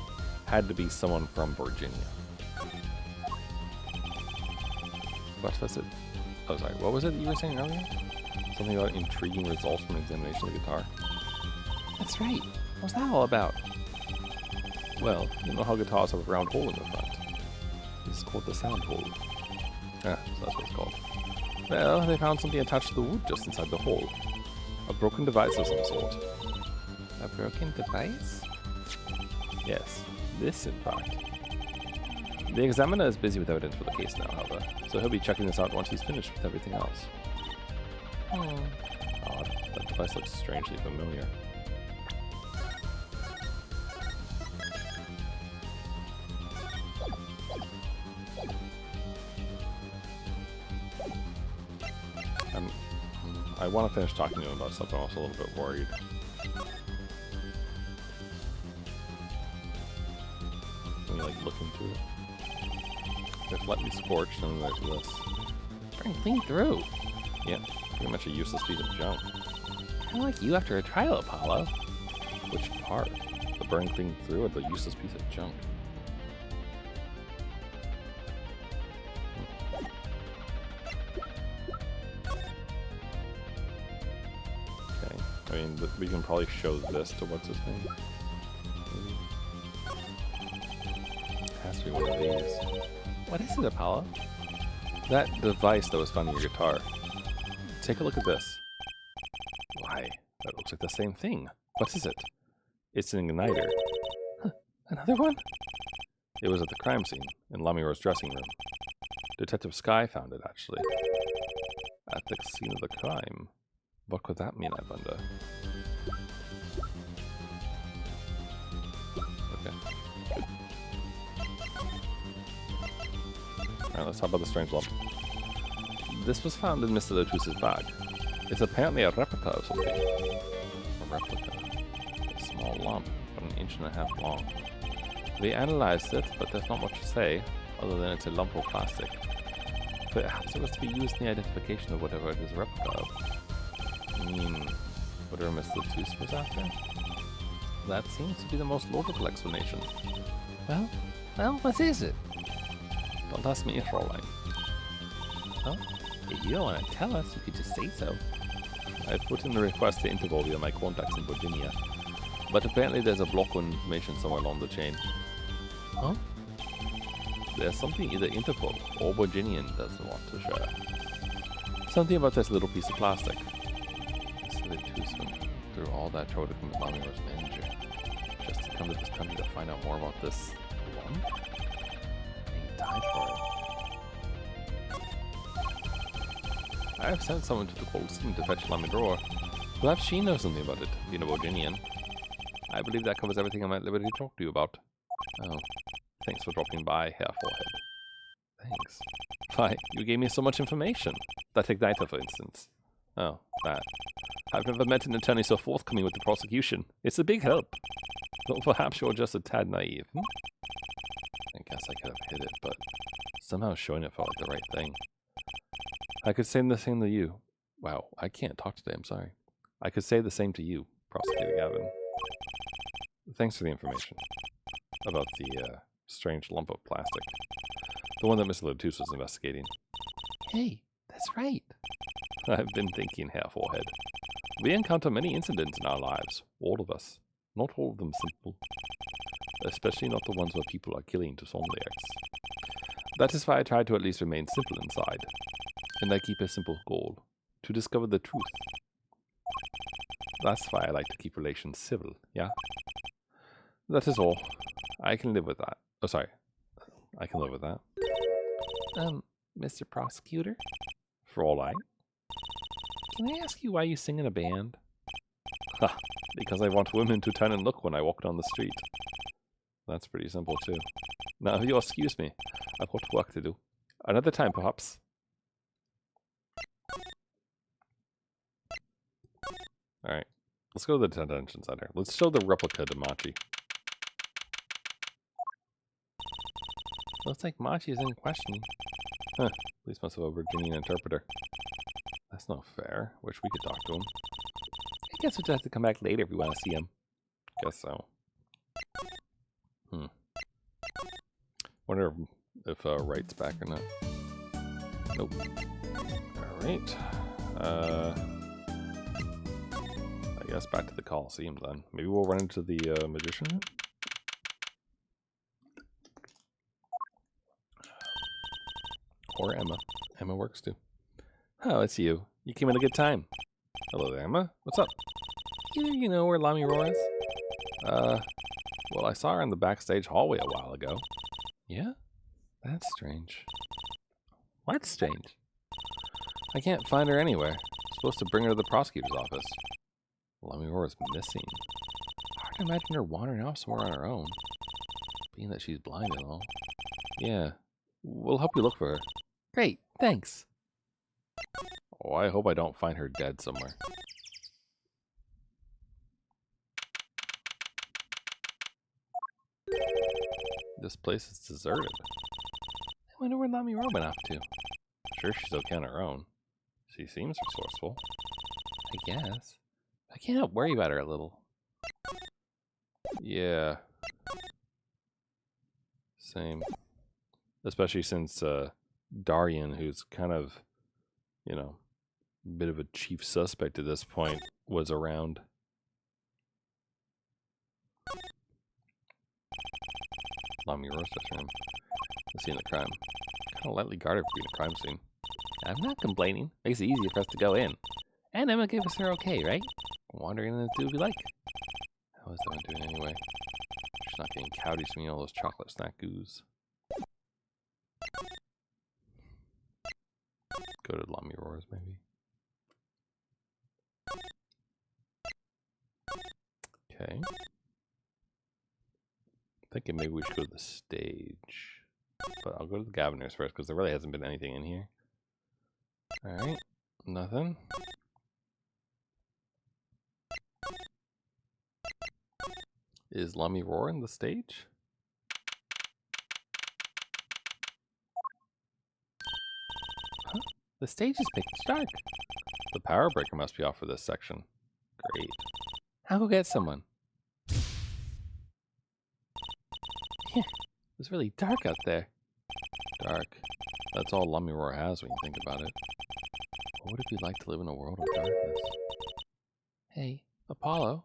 had to be someone from Virginia. What was it? Oh, sorry. What was it that you were saying earlier? Something about intriguing results from an examination of the guitar.
That's right. What's that all about?
Well, you know how guitars have a round hole in the front. This is called the sound hole. Ah, so that's what it's called. Well, they found something attached to the wood just inside the hole. A broken device of some sort.
A broken device?
Yes, this in fact. The examiner is busy with evidence for the case now, however, so he'll be checking this out once he's finished with everything else. Odd. That device looks strangely familiar. I want to finish talking to him about something. I'm also a little bit worried. Let me like look into it. There's Let Me Scorch, and then there's this.
Burn clean through.
Yeah, pretty much a useless piece of junk.
Kind of like you after a trial, Apollo.
Which part? The burn clean through or the useless piece of junk? Okay, I mean, we can probably show this to what's his name. Maybe. Has to be one of these.
What is it, Apollo?
That device that was found in your guitar. Take a look at this. Why? That looks like the same thing. What is it? It's an igniter.
Huh, another one?
It was at the crime scene, in Lamiroar's dressing room. Detective Sky found it, actually. At the scene of the crime. What could that mean, I wonder? Okay. Alright, let's talk about the strange lump. This was found in Mr. LeTouse's bag. It's apparently a replica of something. A replica. A small lump, about 1.5 inches long. We analyzed it, but there's not much to say, other than it's a lump of plastic. Perhaps it was to be used in the identification of whatever it is a replica of. I mean, whatever Mr. LeTouse was after? That seems to be the most logical explanation.
Well, what is it?
Don't ask me, Fräulein.
Well, if you don't want to tell us, you could just say so.
I put in the request to interval via my contacts in Virginia, but apparently there's a block on information somewhere along the chain.
Huh?
There's something either Interpol or Virginian doesn't want to share. Something about this little piece of plastic. Mr. LeTouse went through all that trouble to come to Lamiroar's manager, just to come to this country to find out more about this lump? And he died for it. I have sent someone to the Colosseum to fetch Lamiroar. Perhaps she knows something about it, being a Virginian. I believe that covers everything I'm at liberty to talk to you about. Oh, thanks for dropping by, Herr Forehead. Thanks. Why, you gave me so much information. That igniter, for instance. Oh, that. I've never met an attorney so forthcoming with the prosecution. It's a big help. Though perhaps you're just a tad naive. I guess I could have hid it, but somehow showing it felt like the right thing. I could say the same to you. Wow, I can't talk today, I'm sorry. I could say the same to you, Prosecutor Gavin. Thanks for the information. About the, strange lump of plastic. The one that Mr. LeTouse was investigating.
Hey, that's right.
I've been thinking, Herr Forehead. We encounter many incidents in our lives, all of us. Not all of them simple. Especially not the ones where people are killing to Sonliacs. That is why I try to at least remain simple inside. And I keep a simple goal. To discover the truth. That's why I like to keep relations civil, yeah? That is all.
I can live with that. Oh, sorry. I can live with that.
Mr. Prosecutor,
Fraulein.
can I ask you why you sing in a band?
Ha! Because I want women to turn and look when I walk down the street. That's pretty simple, too. Now, you'll excuse me. I've got work to do. Another time, perhaps. Alright. Let's go to the detention center. Let's show the replica to Machi.
Looks like Machi is in question.
Huh. Police must have a Virginian interpreter. That's not fair. Wish we could talk to him.
I guess we'll just have to come back later if we want to see him.
Guess so. Wonder if Wright's back or not. Nope. Alright. I guess back to the Coliseum then. Maybe we'll run into the magician room? Or Emma. Emma works too.
Oh, it's you. You came at a good time.
Hello there, Emma. What's up?
Either you know where Lamiroar is?
Well, I saw her in the backstage hallway a while ago.
Yeah?
That's strange.
What's strange?
I can't find her anywhere. Supposed to bring her to the prosecutor's office. Lamiroar is missing.
Hard to imagine her wandering off somewhere on her own.
Being that she's blind and all. Yeah. We'll help you look for her.
Great, thanks.
Oh, I hope I don't find her dead somewhere. This place is deserted.
I wonder where Lamiroar went off to.
Sure, she's okay on her own. She seems resourceful.
I guess. I can't help worry about her a little.
Yeah. Same. Especially since Darian, who's kind of, you know, a bit of a chief suspect at this point, was around. Lamiroar's room. The scene of the crime. Kind of lightly guarded for being a crime scene.
I'm not complaining. Makes it easier for us to go in. And Emma gave us her okay, right? Wandering in the do we like.
How is that one doing anyway? She's not getting cowdies from all those chocolate snack goos. Go to Lamiroar's maybe. Okay. Thinking maybe we should go to the stage. But I'll go to the Governors first because there really hasn't been anything in here. Alright. Nothing. Is Lamiroar in the stage?
Huh? The stage is pitch dark.
The power breaker must be off for this section. Great.
I'll go get someone. Yeah, it was really dark out there.
Dark. That's all Lamiroar has when you think about it. What would it be like to live in a world of darkness?
Hey, Apollo.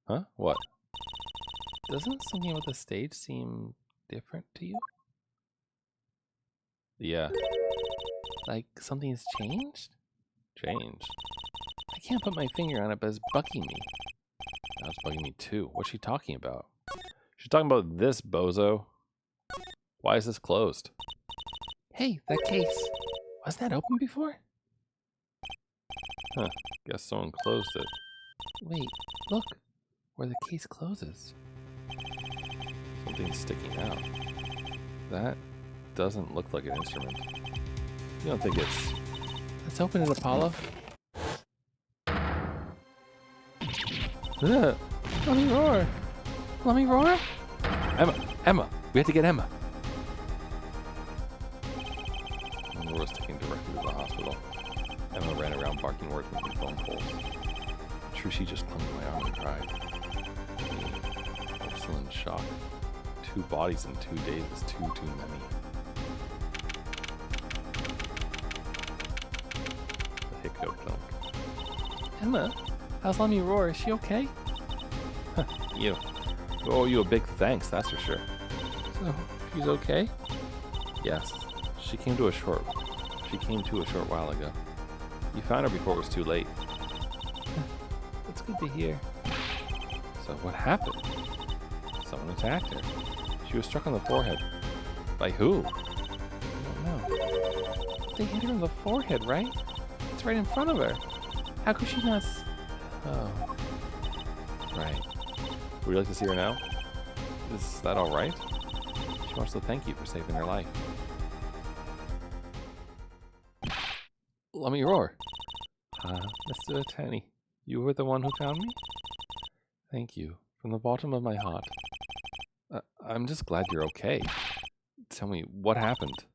Huh? What?
Doesn't something about the stage seem different to you?
Yeah.
Like something's changed?
Changed.
I can't put my finger on it, but it's bugging me.
Now it's bugging me too. What's she talking about? She's talking about this, bozo. Why is this closed?
Hey, that case. Was that open before?
Huh. Guess someone closed it.
Wait, look. Where the case closes.
Something's sticking out. That doesn't look like an instrument. You don't think it's...
Let's open it, Apollo. Lamiroar! Lamiroar?
Emma! We have to get Emma! Lamiroar was taken directly to the hospital. Emma ran around barking words making phone calls. Trucy just clung to my arm and cried. I'm still in shock. 2 bodies in 2 days is too many. The hiccup dunk.
Emma, how's Lamiroar? Is she okay?
You. We owe you a big thanks, that's for sure.
So, she's okay?
Yes. She came to a short while ago. You found her before it was too late.
That's good to hear.
So what happened? Someone attacked her. She was struck on the forehead. By who?
I don't know. They hit her on the forehead, right? It's right in front of her. How could she not
Oh. Right. Would you like to see her now? Is that alright? She wants to thank you for saving her life. Lamiroar.
Mr. Attorney, you were the one who found me? Thank you, from the bottom of my heart.
I'm just glad you're okay. Tell me, what happened?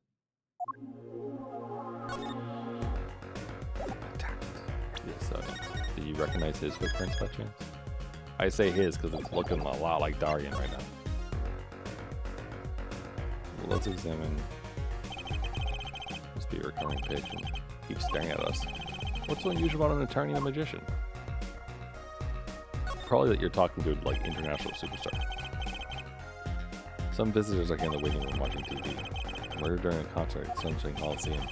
Yes, do you recognize his footprints by chance? I say his because it's looking a lot like Darian right now. Well, let's examine. Must be a recurring page and keeps staring at us. What's so unusual about an attorney and a magician? Probably that you're talking to like international superstar. Some visitors are in the waiting room watching TV. Murder during a concert at Sunshine Coliseum.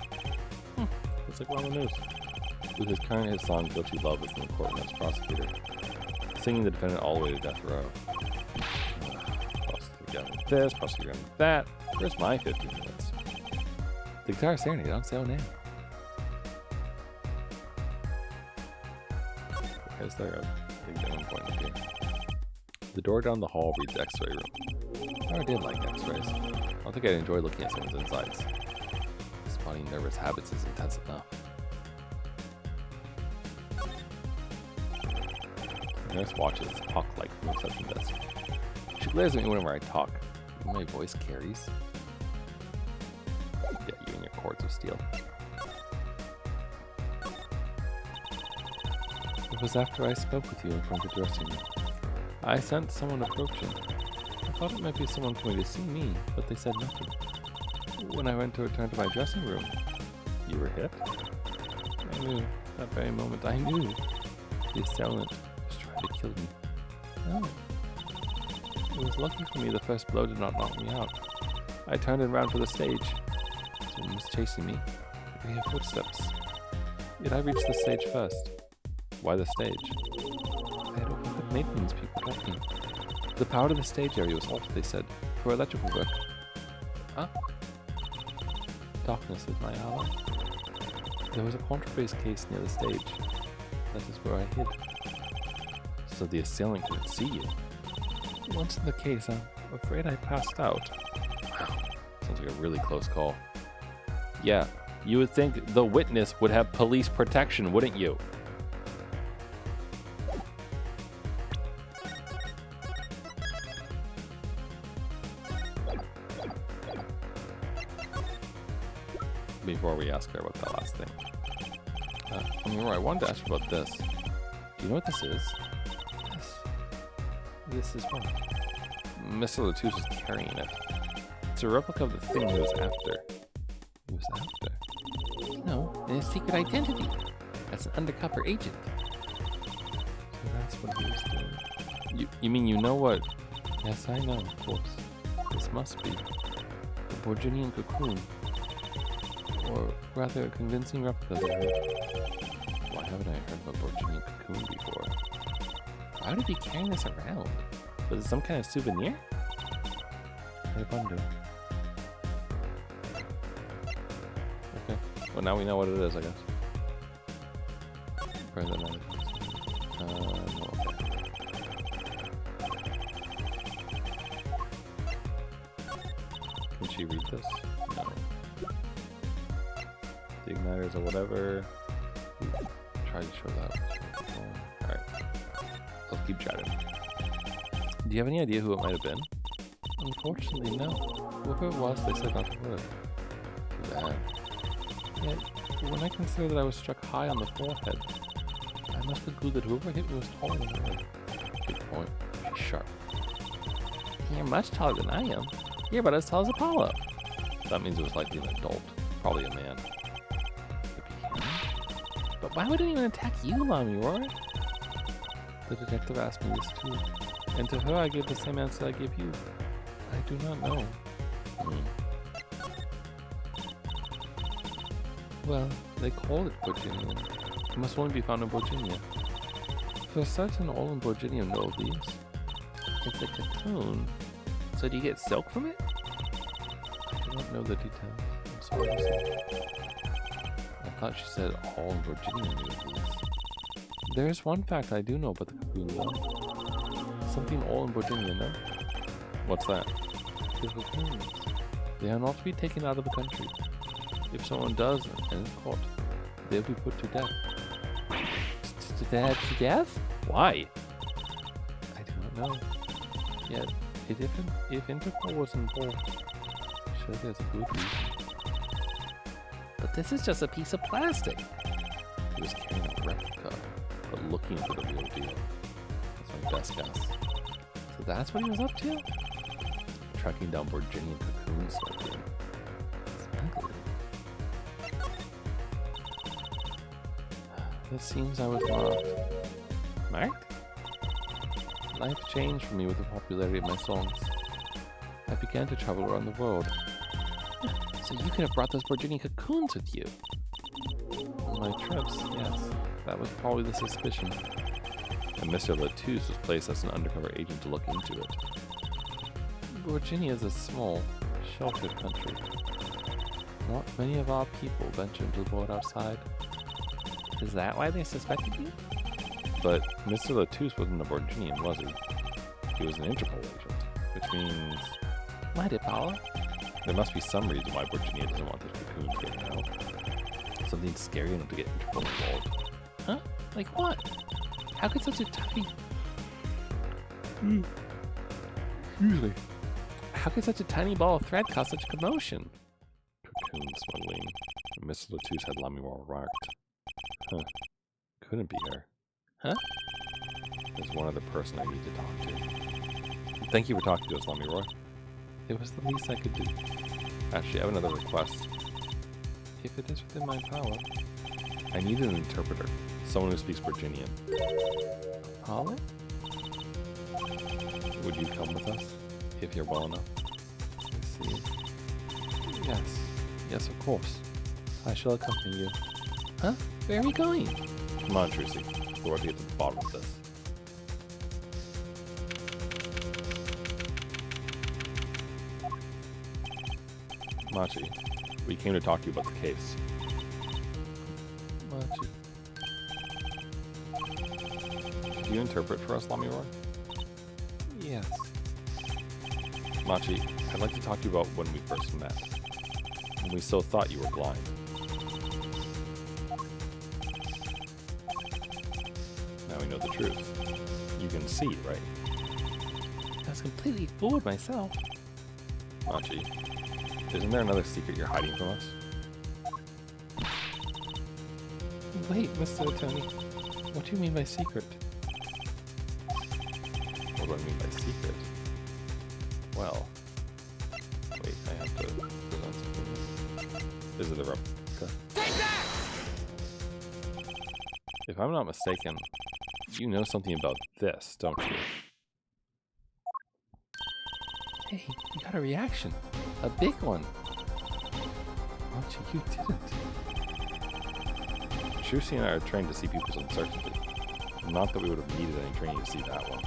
Looks like we're on the news. With his current hit song Guilty Love is in the courtroom as prosecutor. Singing the defendant all the way to death row. Prosecutor got this, prosecutor got that. Where's my 15 minutes? The guitar is staring at you, don't say oh now. Is there a examine point up here? The door down the hall reads X-ray room. I never did like X-rays. I don't think I'd enjoy looking at someone's insides. Spotting nervous habits is intense enough. The nurse watches, hawk-like from the reception desk. She glares at me whenever I talk. My voice carries. Yeah, you and your cords of steel.
It was after I spoke with you in front of the dressing room. I sent someone approaching. I thought it might be someone coming to see me, but they said nothing. When I went to return to my dressing room,
You were hit?
I knew, that very moment, I knew the assailant was trying to kill me. No. It was lucky for me the first blow did not knock me out. I turned and ran for the stage. Someone was chasing me. I could hear footsteps. Yet I reached the stage first.
Why the stage?
I had opened up maintenance people talking. The power to the stage area was altered, they said, for electrical work.
Huh?
Darkness is my ally. There was a contrabass case near the stage. That is where I hid.
So the assailant couldn't see you.
Once in the case, I'm afraid I passed out.
Wow. Sounds like a really close call. Yeah, you would think the witness would have police protection, wouldn't you? Before we ask her about that last thing. I wanted to ask you about this. Do you know what this is?
This is what?
Mr. LeTouse is carrying it. It's a replica of the thing he was after.
He was after?
No, and his secret identity. That's an undercover agent.
So that's what he was doing.
You mean you know what?
Yes, I know, of course. This must be the Borginian cocoon. Or rather, a convincing replica of it.
Why haven't I heard of a Borginian cocoon before?
Why would he be carrying this around?
Was it some kind of souvenir?
I wonder.
Okay. Well, now we know what it is, I guess.
Rather than
No, okay. Can she read this? No. The igniters or whatever. Try to show that. Alright. Let's keep chatting. Do you have any idea who it might have been?
Unfortunately, no. Whoever it was, they said not to work.
Too bad.
Yet, when I consider that I was struck high on the forehead, I must conclude that whoever hit me was taller than I am.
Good point. She's sharp.
You're much taller than I am. You're about as tall as Apollo.
That means it was likely an adult. Probably a man. Could be him.
But why would anyone attack you, Lamiroar?
The detective asked me this too, and to her I gave the same answer I gave you. I do not know. Well, they call it Borginian. It must only be found in Borginia. For certain, all in Borginia know of these.
It's a cocoon. So do you get silk from it?
I don't know the details. I'm sorry to say. I thought she said all in Virginia knew of these. There's one fact I do know about the cocoon, though. Something all in Virginia, no? What's that? The cocoons. They are not to be taken out of the country. If someone does and is caught, they'll be put to death.
To death?
Why? I do not know. Yet, if Interpol was involved, sure there's a good reason.
But this is just a piece of plastic.
He was carrying a replica, but looking for the real deal. That's my best guess.
So that's what he was up to?
Tracking down Virginian cocoons smuggling.
Smuggling.
It seems I was marked.
Marked?
Life changed for me with the popularity of my songs. I began to travel around the world.
So you could have brought those Virginian cocoons with you.
On my trips, yes. That was probably the suspicion. And Mr. LeTouse was placed as an undercover agent to look into it. Virginia is a small, sheltered country. Not many of our people venture into the world outside.
Is that why they suspected you?
But Mr. LeTouse wasn't a Virginian, was he? He was an Interpol agent, which means
Why did Paula?
there must be some reason why Virginia doesn't want this cocoon getting out. Something scary enough to get Interpol involved.
Huh? Like what? How could such a tiny...
Excuse me.
How could such a tiny ball of thread cause such a commotion?
Cocoon smuggling. Mr. LeTouse had Lamiroar marked. Huh. Couldn't be her.
Huh?
There's one other person I need to talk to. Thank you for talking to us, Lamiroar. It was the least I could do. Actually, I have another request. If it is within my power, I need an interpreter. Someone who speaks Virginian.
Paula?
Would you come with us? If you're well enough. I see. Yes. Yes, of course. I shall accompany you.
Huh? Where are we going?
Come on, Trucy. We're going to get to the bottom of this. Machi, we came to talk to you about the case.
Machi.
Do you interpret for us, Lamiroar?
Yes.
Machi, I'd like to talk to you about when we first met. When we still thought you were blind. Now we know the truth. You can see, right?
I was completely fooled myself.
Machi, isn't there another secret you're hiding from us?
Wait, Mr. Attorney. What do you mean by secret?
What do I mean by secret? Well, wait, I have to present something. Is it a replica? Take that! If I'm not mistaken, you know something about this, don't you?
Hey, you got a reaction. A big one.
Machi, you didn't. Trucy and I are trained to see people's uncertainty. Not that we would have needed any training to see that one.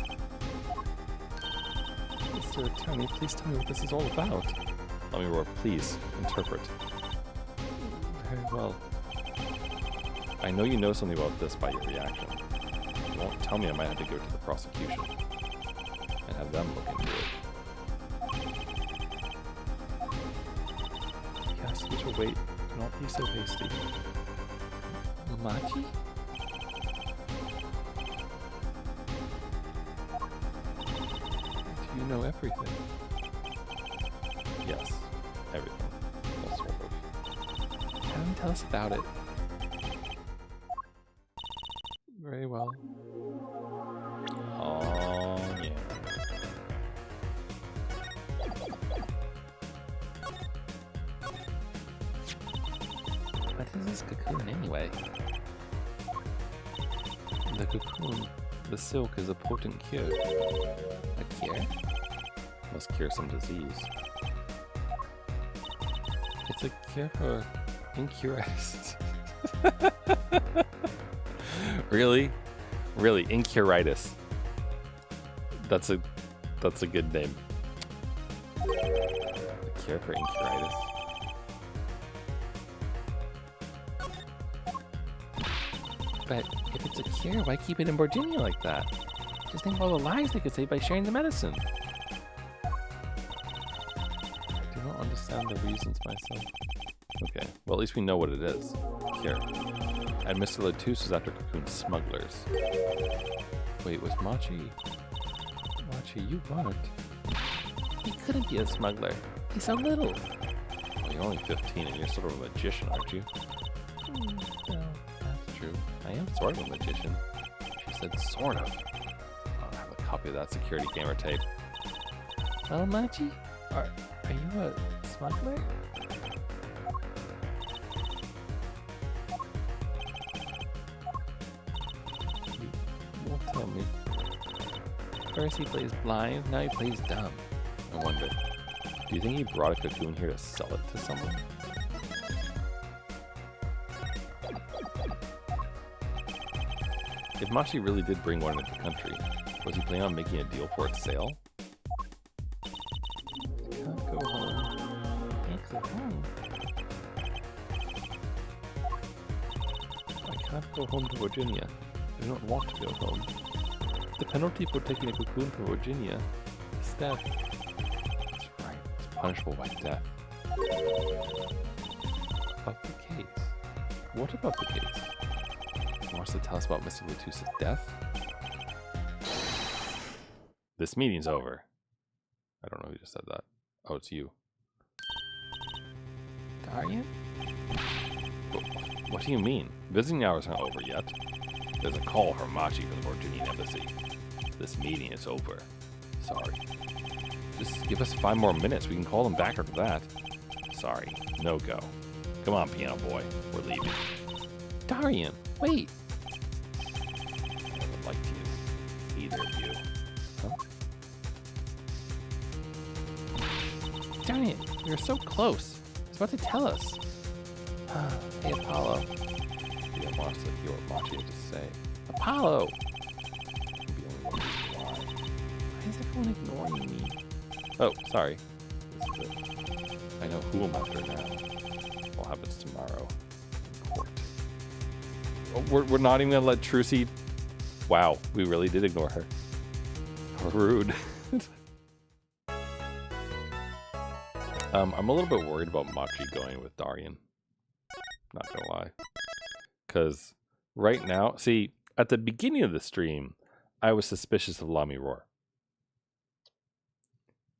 Mr. Attorney, please tell me what this is all about.
Lamiroar, please, interpret.
Very well.
I know you know something about this by your reaction. You won't tell me I might have to go to the prosecution and have them look into it.
Yes, little wait. Do not be so hasty. Machi? Do you know everything?
Yes, everything. Well, sort of.
Have him tell us about it. Very well.
Oh, yeah.
What is this cocoon anyway?
The cocoon, the silk is a potent cure.
A cure?
Must cure some disease. It's a cure for incuritis. Really? Really, incuritis. That's a good name. cure for incuritis?
But if it's a cure, why keep it in Virginia like that? Just think of all the lives they could save by sharing the medicine.
I do not understand the reasons myself. Okay, well at least we know what it is. Cure. And Mr. LeTouse was after Cocoon smugglers. Wait, was Machi? Machi, you weren't.
He couldn't be a smuggler. He's so little.
Well, you're only 15 and you're sort of a magician, aren't you?
No,
That's true. I am sort of a magician. She said sort of. I'll have a copy of that security camera tape.
well, Machi, are you a smuggler?
You won't tell me.
First he plays blind, now he plays dumb.
I wonder. Do you think he brought a cocoon here to sell it to someone? If Machi really did bring one into the country, was he planning on making a deal for its sale?
I can't go home. Can't go home.
I can't go home to Virginia. I do not want to go home. The penalty for taking a cocoon from Virginia is death. That's right. It's punishable by death. About the case. What about the case? He wants to tell us about Mr. LeTouse's death? This meeting's over. I don't know who just said that. Oh, it's you.
Darian?
What do you mean? Visiting hours aren't over yet. There's a call from Machi from the Virginian embassy. This meeting is over. Sorry. Just give us 5 more minutes. We can call them back after that. Sorry. No go. Come on, piano boy. We're leaving.
Darian, wait.
I would like to. Either of you. Huh?
Darian, you're so close. He's about to tell us. Hey, Apollo.
He didn't want us to hear what Machi had to say.
Apollo!
Maybe only one reason why.
Why is everyone ignoring me?
Oh, sorry. This is it. I know who I'm after now. What happens tomorrow in court. Oh, we're not even gonna let Trucy. Wow, we really did ignore her. How rude. I'm a little bit worried about Machi going with Darian. Not gonna lie. Because right now, see, at the beginning of the stream, I was suspicious of Lamiroar.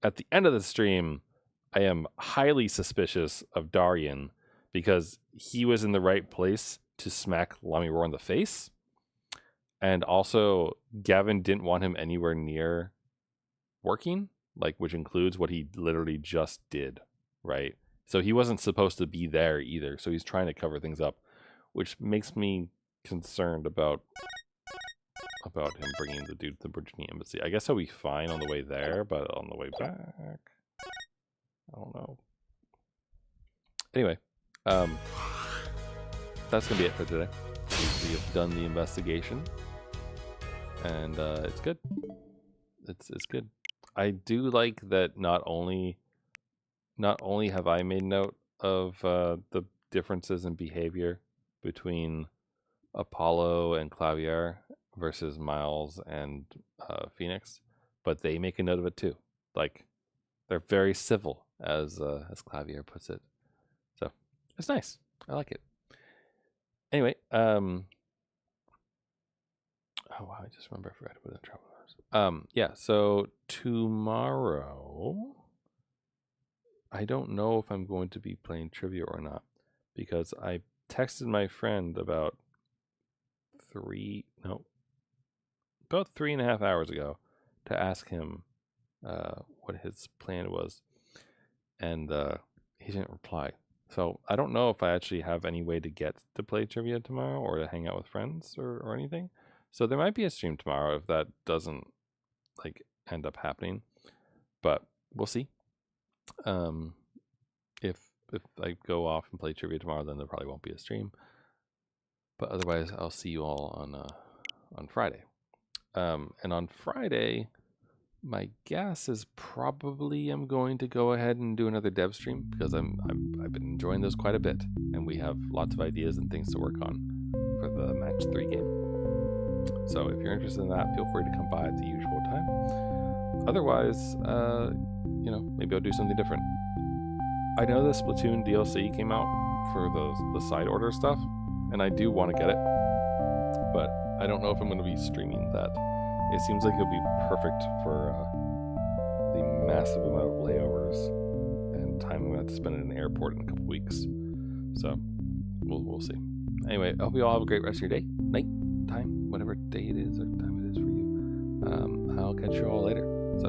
At the end of the stream, I am highly suspicious of Darian because he was in the right place to smack Lamiroar in the face. And also, Gavin didn't want him anywhere near working, like, which includes what he literally just did, right? So he wasn't supposed to be there either. So he's trying to cover things up, which makes me concerned about him bringing the dude to the Virginia embassy. I guess he'll be fine on the way there, but on the way back, I don't know. Anyway, that's gonna be it for today. We have done the investigation, and it's good. It's good. I do like that. Not only have I made note of the differences in behavior between Apollo and Clavier versus Miles and Phoenix, but they make a note of it too. Like, they're very civil, as Clavier puts it. So it's nice. I like it. Anyway, oh wow, I just remember I forgot to put in travel hours. Yeah, so tomorrow, I don't know if I'm going to be playing trivia or not, because I texted my friend about 3.5 hours ago to ask him what his plan was, and he didn't reply. So I don't know if I actually have any way to get to play trivia tomorrow or to hang out with friends or anything. So there might be a stream tomorrow if that doesn't like end up happening, but we'll see. If I go off and play trivia tomorrow, then there probably won't be a stream. But otherwise, I'll see you all on Friday. And on Friday, my guess is probably I'm going to go ahead and do another dev stream because I've been enjoying those quite a bit, and we have lots of ideas and things to work on for the match 3 game. So if you're interested in that, feel free to come by at the usual time. Otherwise, you know, maybe I'll do something different. I know the Splatoon DLC came out for the side order stuff, and I do want to get it, but I don't know if I'm going to be streaming that. It seems like it'll be perfect for the massive amount of layovers and time I'm going to have to spend in an airport in a couple weeks. So we'll see. Anyway, I hope you all have a great rest of your day, night, time, whatever day it is or time it is for you. I'll catch you all later. So